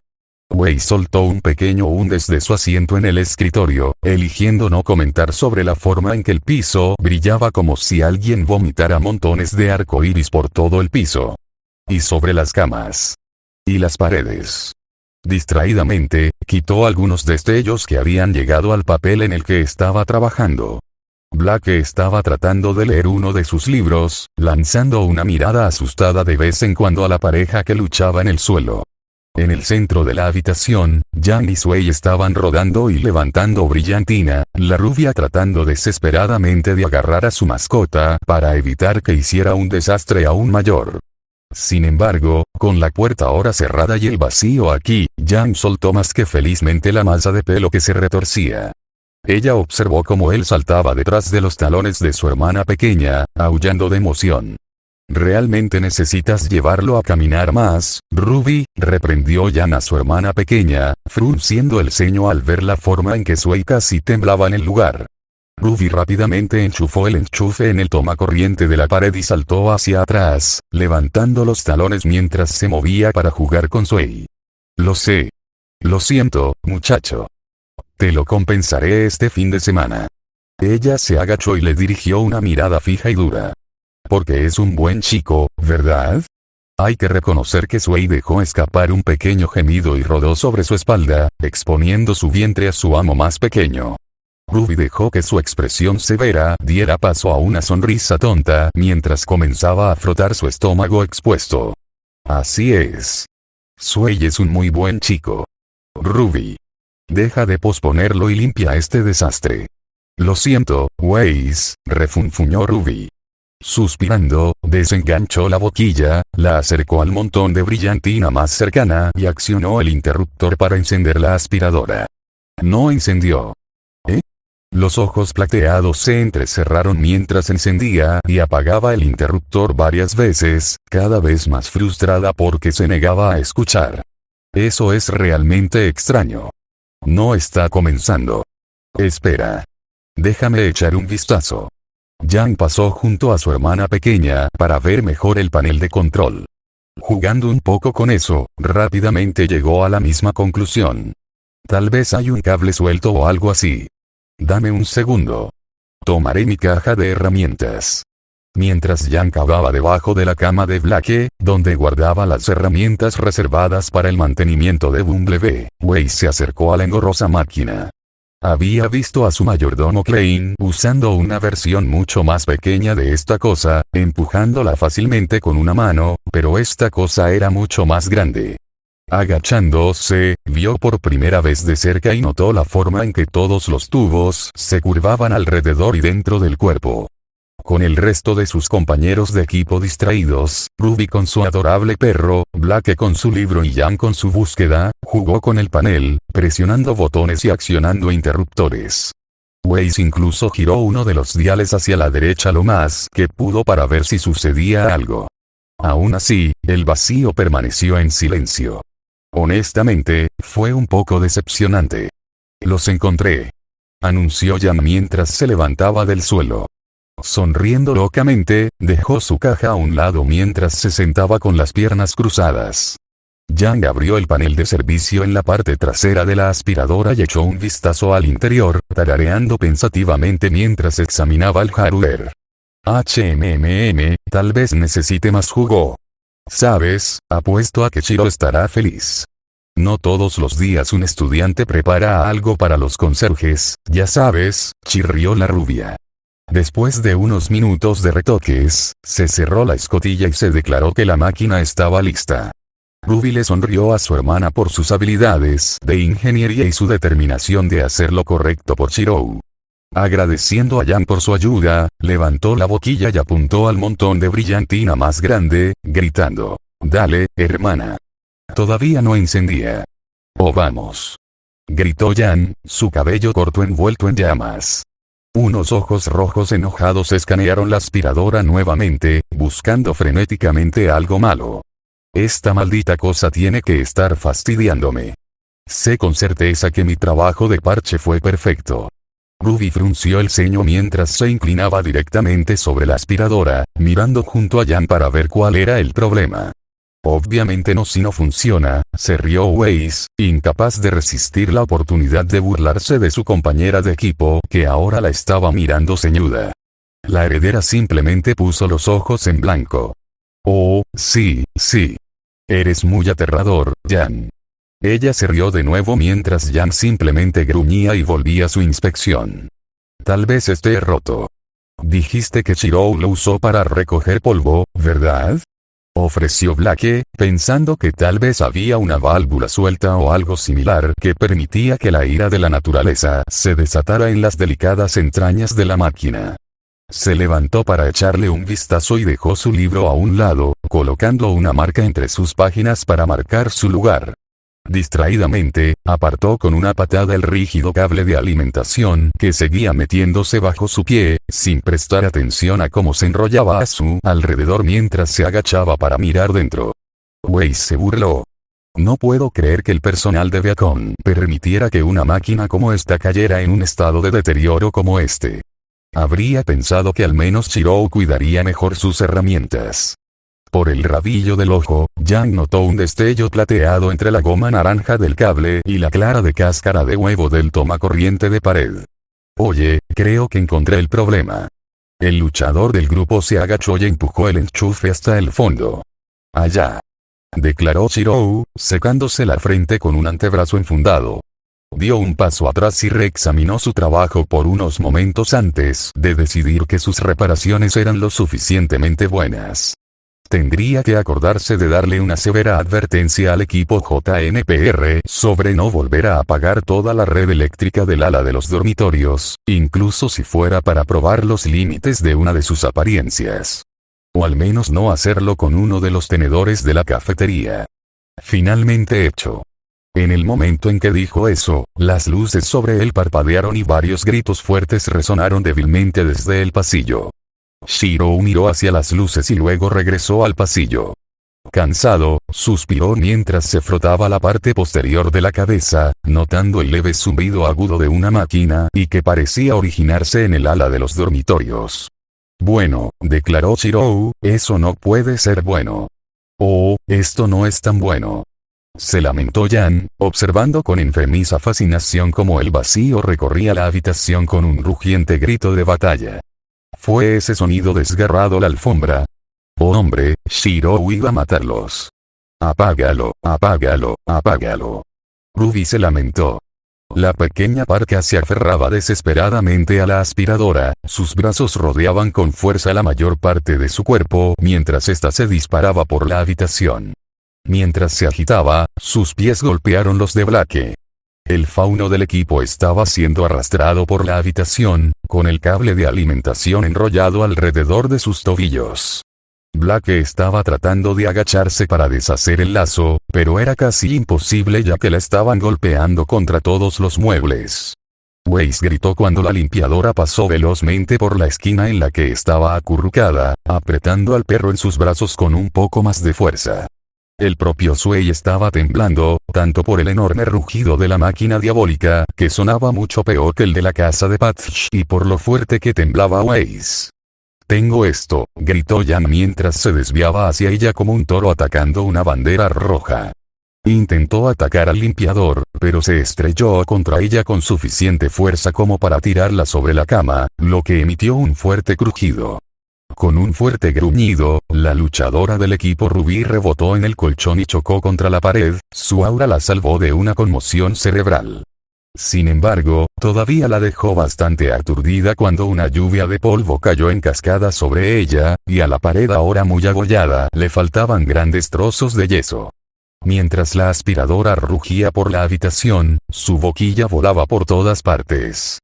Wei soltó un pequeño desde su asiento en el escritorio, eligiendo no comentar sobre la forma en que el piso brillaba como si alguien vomitara montones de arcoíris por todo el piso. Y sobre las camas. Y las paredes. Distraídamente, quitó algunos destellos que habían llegado al papel en el que estaba trabajando. Blake estaba tratando de leer uno de sus libros, lanzando una mirada asustada de vez en cuando a la pareja que luchaba en el suelo. En el centro de la habitación, Jan y Sui estaban rodando y levantando Brillantina, la rubia tratando desesperadamente de agarrar a su mascota para evitar que hiciera un desastre aún mayor. Sin embargo, con la puerta ahora cerrada y el vacío aquí, Jan soltó más que felizmente la masa de pelo que se retorcía. Ella observó cómo él saltaba detrás de los talones de su hermana pequeña, aullando de emoción. «¿Realmente necesitas llevarlo a caminar más, Ruby?», reprendió Jan a su hermana pequeña, frunciendo el ceño al ver la forma en que Sui casi temblaba en el lugar. Ruby rápidamente enchufó el enchufe en el tomacorriente de la pared y saltó hacia atrás, levantando los talones mientras se movía para jugar con Sui. «Lo sé. Lo siento, muchacho. Te lo compensaré este fin de semana». Ella se agachó y le dirigió una mirada fija y dura. «Porque es un buen chico, ¿verdad?». Hay que reconocer que Sui dejó escapar un pequeño gemido y rodó sobre su espalda, exponiendo su vientre a su amo más pequeño. Ruby dejó que su expresión severa diera paso a una sonrisa tonta mientras comenzaba a frotar su estómago expuesto. «Así es. Sui es un muy buen chico. Ruby. Deja de posponerlo y limpia este desastre». «Lo siento, Weiss», refunfuñó Ruby. Suspirando, desenganchó la boquilla, la acercó al montón de brillantina más cercana y accionó el interruptor para encender la aspiradora. No encendió. ¿Eh? Los ojos plateados se entrecerraron mientras encendía y apagaba el interruptor varias veces, cada vez más frustrada porque se negaba a escuchar. Eso es realmente extraño. No está comenzando. Espera. Déjame echar un vistazo. Jan pasó junto a su hermana pequeña para ver mejor el panel de control. Jugando un poco con eso, rápidamente llegó a la misma conclusión. Tal vez hay un cable suelto o algo así. Dame un segundo. Tomaré mi caja de herramientas. Mientras Jan cavaba debajo de la cama de Blake, donde guardaba las herramientas reservadas para el mantenimiento de Bumblebee, Weiss se acercó a la engorrosa máquina. Había visto a su mayordomo Klein usando una versión mucho más pequeña de esta cosa, empujándola fácilmente con una mano, pero esta cosa era mucho más grande. Agachándose, vio por primera vez de cerca y notó la forma en que todos los tubos se curvaban alrededor y dentro del cuerpo. Con el resto de sus compañeros de equipo distraídos, Ruby con su adorable perro, Blake con su libro y Jan con su búsqueda, jugó con el panel, presionando botones y accionando interruptores. Weiss incluso giró uno de los diales hacia la derecha lo más que pudo para ver si sucedía algo. Aún así, el vacío permaneció en silencio. Honestamente, fue un poco decepcionante. «Los encontré», anunció Jan mientras se levantaba del suelo. Sonriendo locamente, dejó su caja a un lado mientras se sentaba con las piernas cruzadas. Jan abrió el panel de servicio en la parte trasera de la aspiradora y echó un vistazo al interior, tarareando pensativamente mientras examinaba el hardware. Tal vez necesite más jugo. ¿Sabes? Apuesto a que Chiro estará feliz. No todos los días un estudiante prepara algo para los conserjes, ya sabes, chirrió la rubia. Después de unos minutos de retoques, se cerró la escotilla y se declaró que la máquina estaba lista. Ruby le sonrió a su hermana por sus habilidades de ingeniería y su determinación de hacer lo correcto por Chirou. Agradeciendo a Jan por su ayuda, levantó la boquilla y apuntó al montón de brillantina más grande, gritando: «Dale, hermana». Todavía no encendía. «Oh, vamos», gritó Jan, su cabello corto envuelto en llamas. Unos ojos rojos enojados escanearon la aspiradora nuevamente, buscando frenéticamente algo malo. «Esta maldita cosa tiene que estar fastidiándome. Sé con certeza que mi trabajo de parche fue perfecto». Ruby frunció el ceño mientras se inclinaba directamente sobre la aspiradora, mirando junto a Jan para ver cuál era el problema. «Obviamente no, si no funciona», se rió Weiss, incapaz de resistir la oportunidad de burlarse de su compañera de equipo, que ahora la estaba mirando ceñuda. La heredera simplemente puso los ojos en blanco. «Oh, sí, sí. Eres muy aterrador, Jan». Ella se rió de nuevo mientras Jan simplemente gruñía y volvía su inspección. Tal vez esté roto. Dijiste que Shirou lo usó para recoger polvo, ¿verdad? Ofreció Blake, pensando que tal vez había una válvula suelta o algo similar que permitía que la ira de la naturaleza se desatara en las delicadas entrañas de la máquina. Se levantó para echarle un vistazo y dejó su libro a un lado, colocando una marca entre sus páginas para marcar su lugar. Distraídamente, apartó con una patada el rígido cable de alimentación que seguía metiéndose bajo su pie, sin prestar atención a cómo se enrollaba a su alrededor mientras se agachaba para mirar dentro. Weiss se burló. No puedo creer que el personal de Beacon permitiera que una máquina como esta cayera en un estado de deterioro como este. Habría pensado que al menos Shirou cuidaría mejor sus herramientas. Por el rabillo del ojo, Jan notó un destello plateado entre la goma naranja del cable y la clara de cáscara de huevo del tomacorriente de pared. Oye, creo que encontré el problema. El luchador del grupo se agachó y empujó el enchufe hasta el fondo. Allá. Declaró Shirou, secándose la frente con un antebrazo enfundado. Dio un paso atrás y reexaminó su trabajo por unos momentos antes de decidir que sus reparaciones eran lo suficientemente buenas. Tendría que acordarse de darle una severa advertencia al equipo JNPR sobre no volver a apagar toda la red eléctrica del ala de los dormitorios, incluso si fuera para probar los límites de una de sus apariencias. O al menos no hacerlo con uno de los tenedores de la cafetería. Finalmente hecho. En el momento en que dijo eso, las luces sobre él parpadearon y varios gritos fuertes resonaron débilmente desde el pasillo. Shirou miró hacia las luces y luego regresó al pasillo. Cansado, suspiró mientras se frotaba la parte posterior de la cabeza, notando el leve zumbido agudo de una máquina y que parecía originarse en el ala de los dormitorios. Bueno, declaró Shirou, eso no puede ser bueno. Oh, esto no es tan bueno. Se lamentó Jan, observando con enfermiza fascinación cómo el vacío recorría la habitación con un rugiente grito de batalla. ¿Fue ese sonido desgarrado la alfombra? Oh hombre, Shirou iba a matarlos. Apágalo, apágalo, apágalo. Ruby se lamentó. La pequeña parca se aferraba desesperadamente a la aspiradora, sus brazos rodeaban con fuerza la mayor parte de su cuerpo mientras ésta se disparaba por la habitación. Mientras se agitaba, sus pies golpearon los de Blake. El fauno del equipo estaba siendo arrastrado por la habitación, con el cable de alimentación enrollado alrededor de sus tobillos. Blake estaba tratando de agacharse para deshacer el lazo, pero era casi imposible ya que la estaban golpeando contra todos los muebles. Weiss gritó cuando la limpiadora pasó velozmente por la esquina en la que estaba acurrucada, apretando al perro en sus brazos con un poco más de fuerza. El propio Sway estaba temblando, tanto por el enorme rugido de la máquina diabólica, que sonaba mucho peor que el de la casa de Patch, y por lo fuerte que temblaba Weiss. Tengo esto, gritó Jan mientras se desviaba hacia ella como un toro atacando una bandera roja. Intentó atacar al limpiador, pero se estrelló contra ella con suficiente fuerza como para tirarla sobre la cama, lo que emitió un fuerte crujido. Con un fuerte gruñido, la luchadora del equipo Ruby rebotó en el colchón y chocó contra la pared, su aura la salvó de una conmoción cerebral. Sin embargo, todavía la dejó bastante aturdida cuando una lluvia de polvo cayó en cascada sobre ella, y a la pared ahora muy agollada le faltaban grandes trozos de yeso. Mientras la aspiradora rugía por la habitación, su boquilla volaba por todas partes.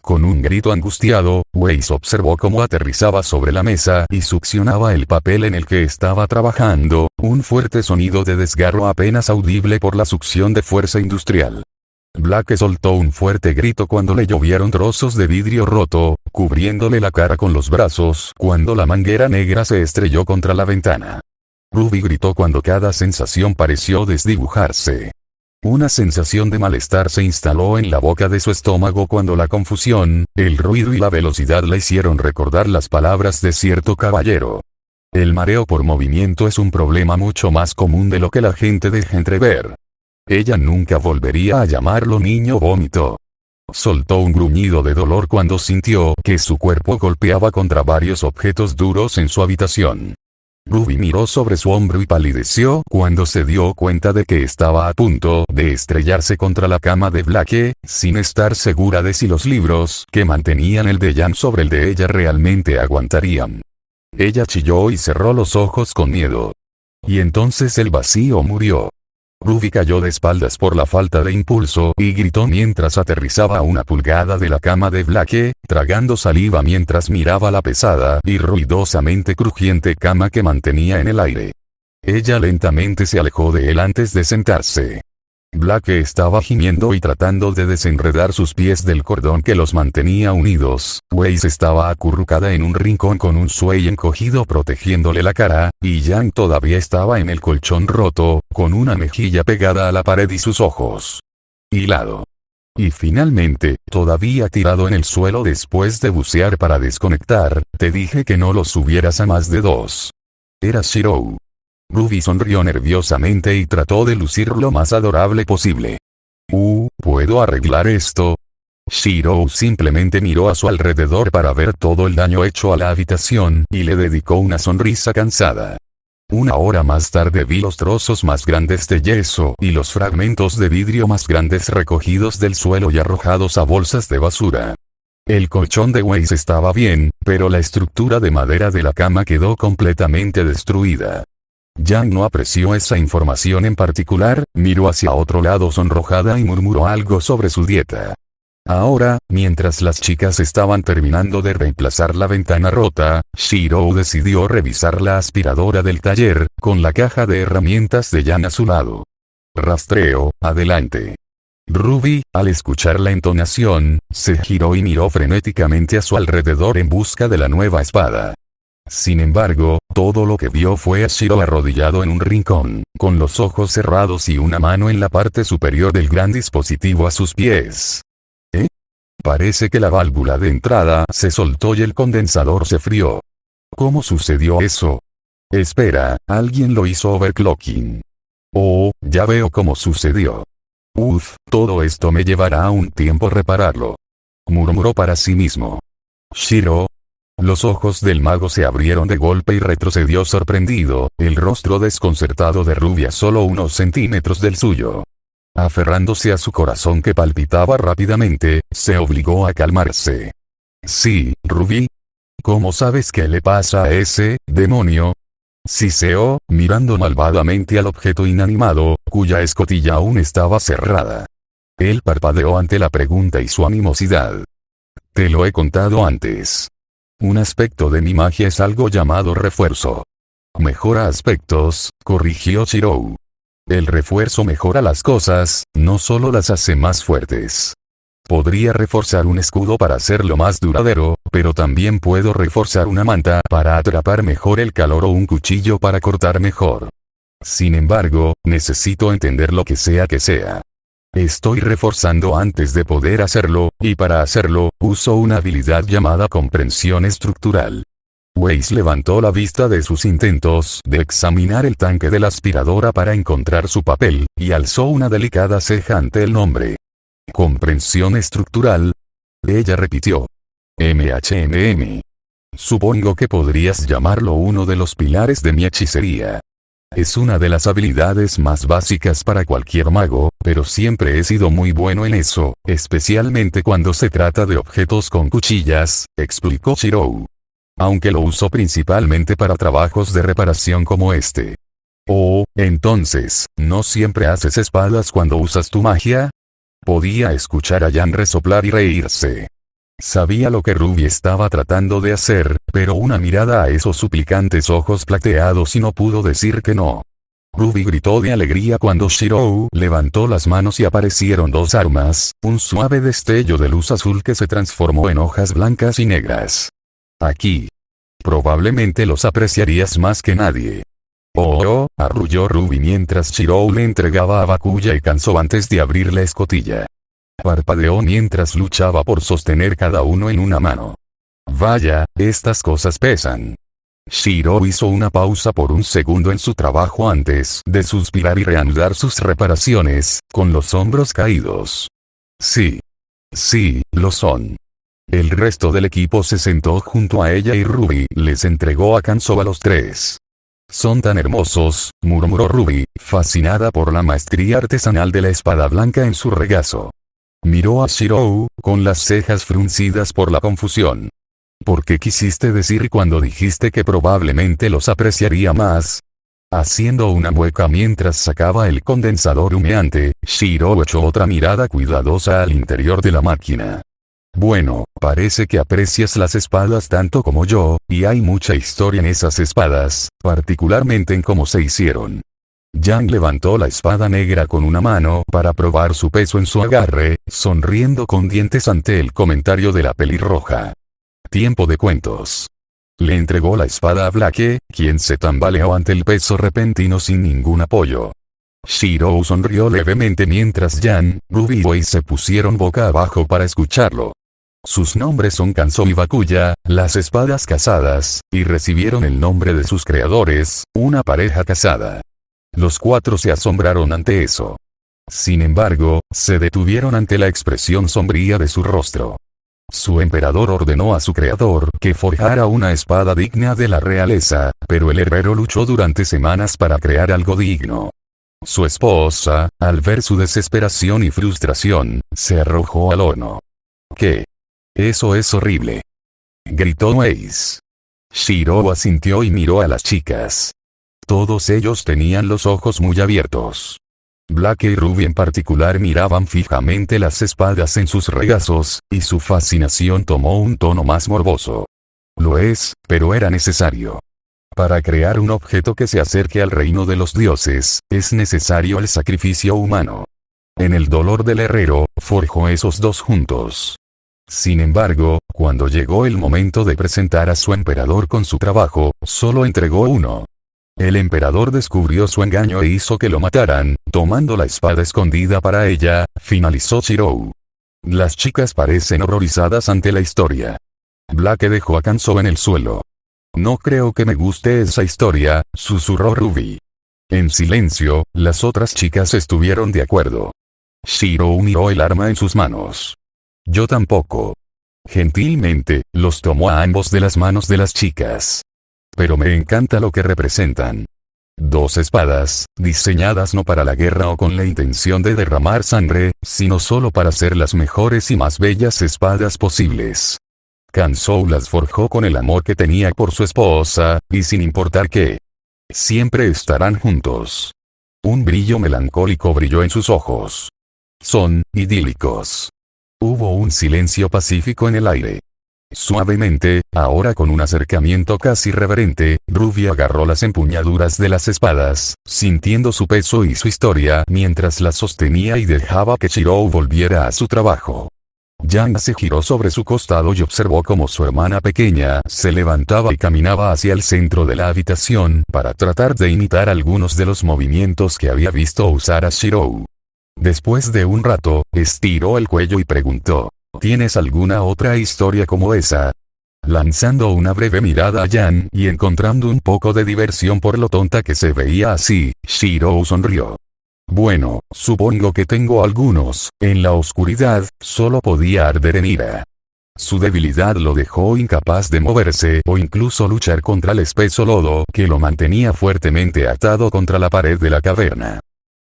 Con un grito angustiado, Weiss observó cómo aterrizaba sobre la mesa y succionaba el papel en el que estaba trabajando, un fuerte sonido de desgarro apenas audible por la succión de fuerza industrial. Blake soltó un fuerte grito cuando le llovieron trozos de vidrio roto, cubriéndole la cara con los brazos cuando la manguera negra se estrelló contra la ventana. Ruby gritó cuando cada sensación pareció desdibujarse. Una sensación de malestar se instaló en la boca de su estómago cuando la confusión, el ruido y la velocidad le hicieron recordar las palabras de cierto caballero. El mareo por movimiento es un problema mucho más común de lo que la gente deja entrever. Ella nunca volvería a llamarlo niño vómito. Soltó un gruñido de dolor cuando sintió que su cuerpo golpeaba contra varios objetos duros en su habitación. Ruby miró sobre su hombro y palideció cuando se dio cuenta de que estaba a punto de estrellarse contra la cama de Blake, sin estar segura de si los libros que mantenían el de Jan sobre el de ella realmente aguantarían. Ella chilló y cerró los ojos con miedo. Y entonces el vacío murió. Ruby cayó de espaldas por la falta de impulso y gritó mientras aterrizaba a una pulgada de la cama de Blake, tragando saliva mientras miraba la pesada y ruidosamente crujiente cama que mantenía en el aire. Ella lentamente se alejó de él antes de sentarse. Blake estaba gimiendo y tratando de desenredar sus pies del cordón que los mantenía unidos. Weiss estaba acurrucada en un rincón con un Sui encogido protegiéndole la cara, y Jan todavía estaba en el colchón roto, con una mejilla pegada a la pared y sus ojos hilado. Y finalmente, todavía tirado en el suelo después de bucear para desconectar, te dije que no lo subieras a más de 2. Era Shirou. Ruby sonrió nerviosamente y trató de lucir lo más adorable posible. ¿Puedo arreglar esto? Shirou simplemente miró a su alrededor para ver todo el daño hecho a la habitación y le dedicó una sonrisa cansada. Una hora más tarde vi los trozos más grandes de yeso y los fragmentos de vidrio más grandes recogidos del suelo y arrojados a bolsas de basura. El colchón de Weiss estaba bien, pero la estructura de madera de la cama quedó completamente destruida. Jan no apreció esa información en particular, miró hacia otro lado sonrojada y murmuró algo sobre su dieta. Ahora, mientras las chicas estaban terminando de reemplazar la ventana rota, Shirou decidió revisar la aspiradora del taller, con la caja de herramientas de Jan a su lado. Rastreo, adelante. Ruby, al escuchar la entonación, se giró y miró frenéticamente a su alrededor en busca de la nueva espada. Sin embargo, todo lo que vio fue a Shiro arrodillado en un rincón, con los ojos cerrados y una mano en la parte superior del gran dispositivo a sus pies. Parece que la válvula de entrada se soltó y el condensador se frió. ¿Cómo sucedió eso? Espera, alguien lo hizo overclocking. Ya veo cómo sucedió. Todo esto me llevará un tiempo repararlo. Murmuró para sí mismo. Shiro. Los ojos del mago se abrieron de golpe y retrocedió sorprendido, el rostro desconcertado de Ruby a solo unos centímetros del suyo. Aferrándose a su corazón que palpitaba rápidamente, se obligó a calmarse. Sí, Ruby. ¿Cómo sabes qué le pasa a ese demonio? Siseó, mirando malvadamente al objeto inanimado, cuya escotilla aún estaba cerrada. Él parpadeó ante la pregunta y su animosidad. Te lo he contado antes. Un aspecto de mi magia es algo llamado refuerzo. Mejora aspectos, corrigió Shirou. El refuerzo mejora las cosas, no solo las hace más fuertes. Podría reforzar un escudo para hacerlo más duradero, pero también puedo reforzar una manta para atrapar mejor el calor o un cuchillo para cortar mejor. Sin embargo, necesito entender lo que sea que sea. Estoy reforzando antes de poder hacerlo, y para hacerlo, uso una habilidad llamada comprensión estructural. Weiss levantó la vista de sus intentos de examinar el tanque de la aspiradora para encontrar su papel, y alzó una delicada ceja ante el nombre. Comprensión estructural. Ella repitió. MHMM. Supongo que podrías llamarlo uno de los pilares de mi hechicería. Es una de las habilidades más básicas para cualquier mago, pero siempre he sido muy bueno en eso, especialmente cuando se trata de objetos con cuchillas, explicó Shirou. Aunque lo uso principalmente para trabajos de reparación como este. Entonces, ¿no siempre haces espadas cuando usas tu magia? Podía escuchar a Jan resoplar y reírse. Sabía lo que Ruby estaba tratando de hacer, pero una mirada a esos suplicantes ojos plateados y no pudo decir que no. Ruby gritó de alegría cuando Shirou levantó las manos y aparecieron dos armas, un suave destello de luz azul que se transformó en hojas blancas y negras. Aquí. Probablemente los apreciarías más que nadie. Arrulló Ruby mientras Shirou le entregaba a Bakuya y cansó antes de abrir la escotilla. Parpadeó mientras luchaba por sostener cada uno en una mano. Vaya, estas cosas pesan. Shirou hizo una pausa por un segundo en su trabajo antes de suspirar y reanudar sus reparaciones, con los hombros caídos. Sí, lo son. El resto del equipo se sentó junto a ella y Ruby les entregó a Kanzo a los tres. Son tan hermosos, murmuró Ruby, fascinada por la maestría artesanal de la espada blanca en su regazo. Miró a Shirou, con las cejas fruncidas por la confusión. ¿Por qué quisiste decir cuando dijiste que probablemente los apreciaría más? Haciendo una mueca mientras sacaba el condensador humeante, Shirou echó otra mirada cuidadosa al interior de la máquina. Bueno, parece que aprecias las espadas tanto como yo, y hay mucha historia en esas espadas, particularmente en cómo se hicieron. Yang levantó la espada negra con una mano para probar su peso en su agarre, sonriendo con dientes ante el comentario de la pelirroja. Tiempo de cuentos. Le entregó la espada a Blake, quien se tambaleó ante el peso repentino sin ningún apoyo. Shirou sonrió levemente mientras Yan, Ruby y Wei se pusieron boca abajo para escucharlo. Sus nombres son Kanzo y Bakuya, las espadas casadas, y recibieron el nombre de sus creadores, una pareja casada. Los cuatro se asombraron ante eso. Sin embargo, se detuvieron ante la expresión sombría de su rostro. Su emperador ordenó a su creador que forjara una espada digna de la realeza, pero el herrero luchó durante semanas para crear algo digno. Su esposa, al ver su desesperación y frustración, se arrojó al horno. ¿Qué? Eso es horrible. Gritó Ace. Shirou asintió y miró a las chicas. Todos ellos tenían los ojos muy abiertos. Blake y Ruby en particular miraban fijamente las espadas en sus regazos, y su fascinación tomó un tono más morboso. Lo es, pero era necesario. Para crear un objeto que se acerque al reino de los dioses, es necesario el sacrificio humano. En el dolor del herrero, forjó esos dos juntos. Sin embargo, cuando llegó el momento de presentar a su emperador con su trabajo, solo entregó uno. El emperador descubrió su engaño e hizo que lo mataran, tomando la espada escondida para ella, finalizó Shirou. Las chicas parecen horrorizadas ante la historia. Blake dejó a Kanzo en el suelo. No creo que me guste esa historia, susurró Ruby. En silencio, las otras chicas estuvieron de acuerdo. Shirou miró el arma en sus manos. Yo tampoco. Gentilmente, los tomó a ambos de las manos de las chicas. Pero me encanta lo que representan. Dos espadas, diseñadas no para la guerra o con la intención de derramar sangre, sino solo para ser las mejores y más bellas espadas posibles. Kanzo las forjó con el amor que tenía por su esposa, y sin importar qué. Siempre estarán juntos. Un brillo melancólico brilló en sus ojos. Son idílicos. Hubo un silencio pacífico en el aire. Suavemente, ahora con un acercamiento casi reverente, Ruby agarró las empuñaduras de las espadas, sintiendo su peso y su historia mientras las sostenía y dejaba que Shirou volviera a su trabajo. Yang se giró sobre su costado y observó cómo su hermana pequeña se levantaba y caminaba hacia el centro de la habitación para tratar de imitar algunos de los movimientos que había visto usar a Shirou. Después de un rato, estiró el cuello y preguntó, ¿tienes alguna otra historia como esa? Lanzando una breve mirada a Yan y encontrando un poco de diversión por lo tonta que se veía así, Shirou sonrió. Bueno, supongo que tengo algunos. En la oscuridad, solo podía arder en ira. Su debilidad lo dejó incapaz de moverse o incluso luchar contra el espeso lodo que lo mantenía fuertemente atado contra la pared de la caverna.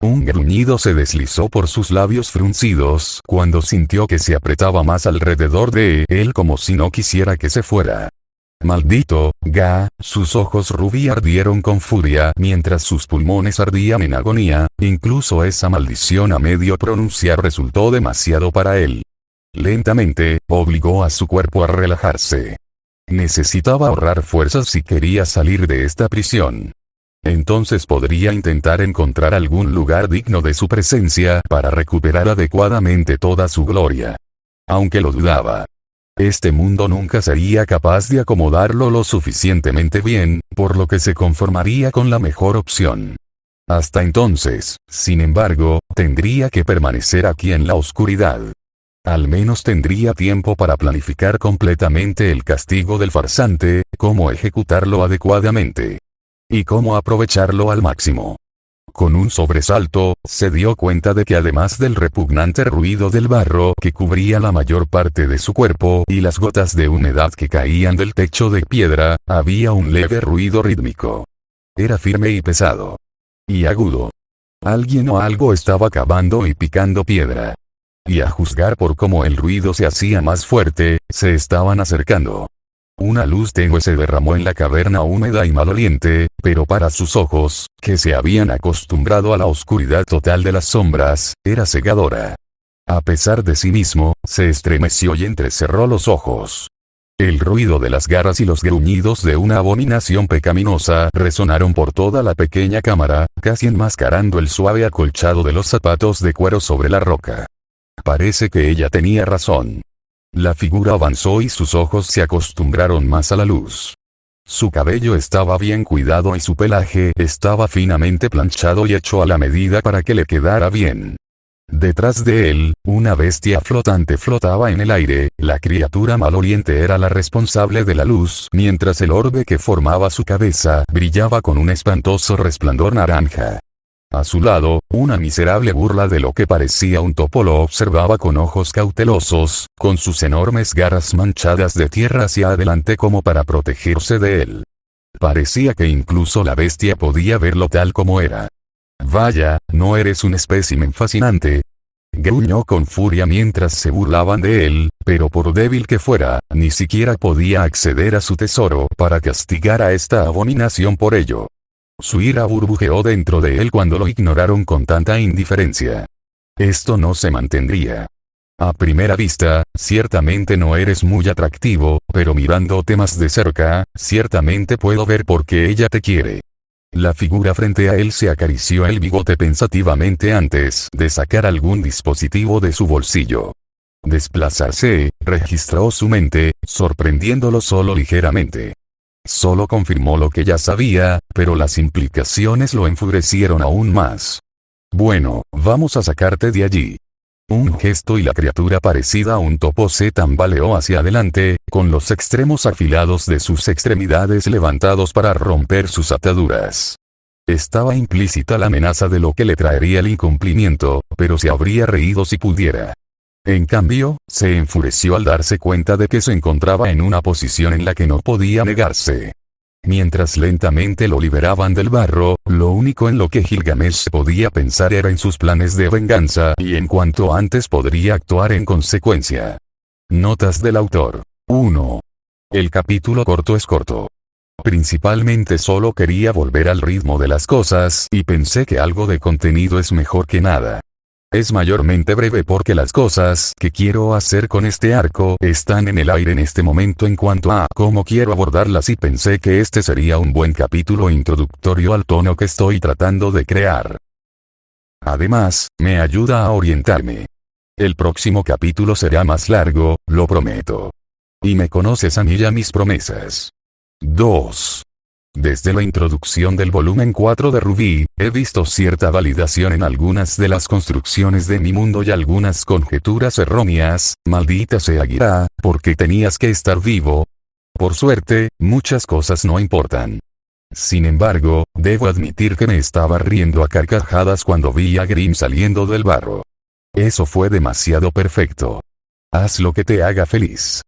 Un gruñido se deslizó por sus labios fruncidos cuando sintió que se apretaba más alrededor de él como si no quisiera que se fuera. Maldito, sus ojos rubí ardieron con furia mientras sus pulmones ardían en agonía, incluso esa maldición a medio pronunciar resultó demasiado para él. Lentamente, obligó a su cuerpo a relajarse. Necesitaba ahorrar fuerzas si quería salir de esta prisión. Entonces podría intentar encontrar algún lugar digno de su presencia para recuperar adecuadamente toda su gloria. Aunque lo dudaba. Este mundo nunca sería capaz de acomodarlo lo suficientemente bien, por lo que se conformaría con la mejor opción. Hasta entonces, sin embargo, tendría que permanecer aquí en la oscuridad. Al menos tendría tiempo para planificar completamente el castigo del farsante, cómo ejecutarlo adecuadamente. Y cómo aprovecharlo al máximo. Con un sobresalto, se dio cuenta de que además del repugnante ruido del barro que cubría la mayor parte de su cuerpo y las gotas de humedad que caían del techo de piedra, había un leve ruido rítmico. Era firme y pesado. Y agudo. Alguien o algo estaba cavando y picando piedra. Y a juzgar por cómo el ruido se hacía más fuerte, se estaban acercando. Una luz tenue se derramó en la caverna húmeda y maloliente, pero para sus ojos, que se habían acostumbrado a la oscuridad total de las sombras, era cegadora. A pesar de sí mismo, se estremeció y entrecerró los ojos. El ruido de las garras y los gruñidos de una abominación pecaminosa resonaron por toda la pequeña cámara, casi enmascarando el suave acolchado de los zapatos de cuero sobre la roca. Parece que ella tenía razón. La figura avanzó y sus ojos se acostumbraron más a la luz. Su cabello estaba bien cuidado y su pelaje estaba finamente planchado y hecho a la medida para que le quedara bien. Detrás de él, una bestia flotante flotaba en el aire. La criatura maloliente era la responsable de la luz, mientras el orbe que formaba su cabeza brillaba con un espantoso resplandor naranja. A su lado, una miserable burla de lo que parecía un topo lo observaba con ojos cautelosos, con sus enormes garras manchadas de tierra hacia adelante como para protegerse de él. Parecía que incluso la bestia podía verlo tal como era. «Vaya, no eres un espécimen fascinante», gruñó con furia mientras se burlaban de él, pero por débil que fuera, ni siquiera podía acceder a su tesoro para castigar a esta abominación por ello. Su ira burbujeó dentro de él cuando lo ignoraron con tanta indiferencia. Esto no se mantendría. A primera vista, ciertamente no eres muy atractivo, pero mirándote más de cerca, ciertamente puedo ver por qué ella te quiere. La figura frente a él se acarició el bigote pensativamente antes de sacar algún dispositivo de su bolsillo. Desplazarse, registró su mente, sorprendiéndolo solo ligeramente. Solo confirmó lo que ya sabía, pero las implicaciones lo enfurecieron aún más. «Bueno, vamos a sacarte de allí». Un gesto y la criatura parecida a un topo se tambaleó hacia adelante, con los extremos afilados de sus extremidades levantados para romper sus ataduras. Estaba implícita la amenaza de lo que le traería el incumplimiento, pero se habría reído si pudiera. En cambio, se enfureció al darse cuenta de que se encontraba en una posición en la que no podía negarse. Mientras lentamente lo liberaban del barro, lo único en lo que Gilgamesh podía pensar era en sus planes de venganza y en cuanto antes podría actuar en consecuencia. Notas del autor. 1. El capítulo corto es corto. Principalmente solo quería volver al ritmo de las cosas y pensé que algo de contenido es mejor que nada. Es mayormente breve porque las cosas que quiero hacer con este arco están en el aire en este momento en cuanto a cómo quiero abordarlas y pensé que este sería un buen capítulo introductorio al tono que estoy tratando de crear. Además, me ayuda a orientarme. El próximo capítulo será más largo, lo prometo. Y me conoces a mí y a mis promesas. 2. Desde la introducción del volumen 4 de Rubí, he visto cierta validación en algunas de las construcciones de mi mundo y algunas conjeturas erróneas. Maldita sea Gira, porque tenías que estar vivo. Por suerte, muchas cosas no importan. Sin embargo, debo admitir que me estaba riendo a carcajadas cuando vi a Grimm saliendo del barro. Eso fue demasiado perfecto. Haz lo que te haga feliz.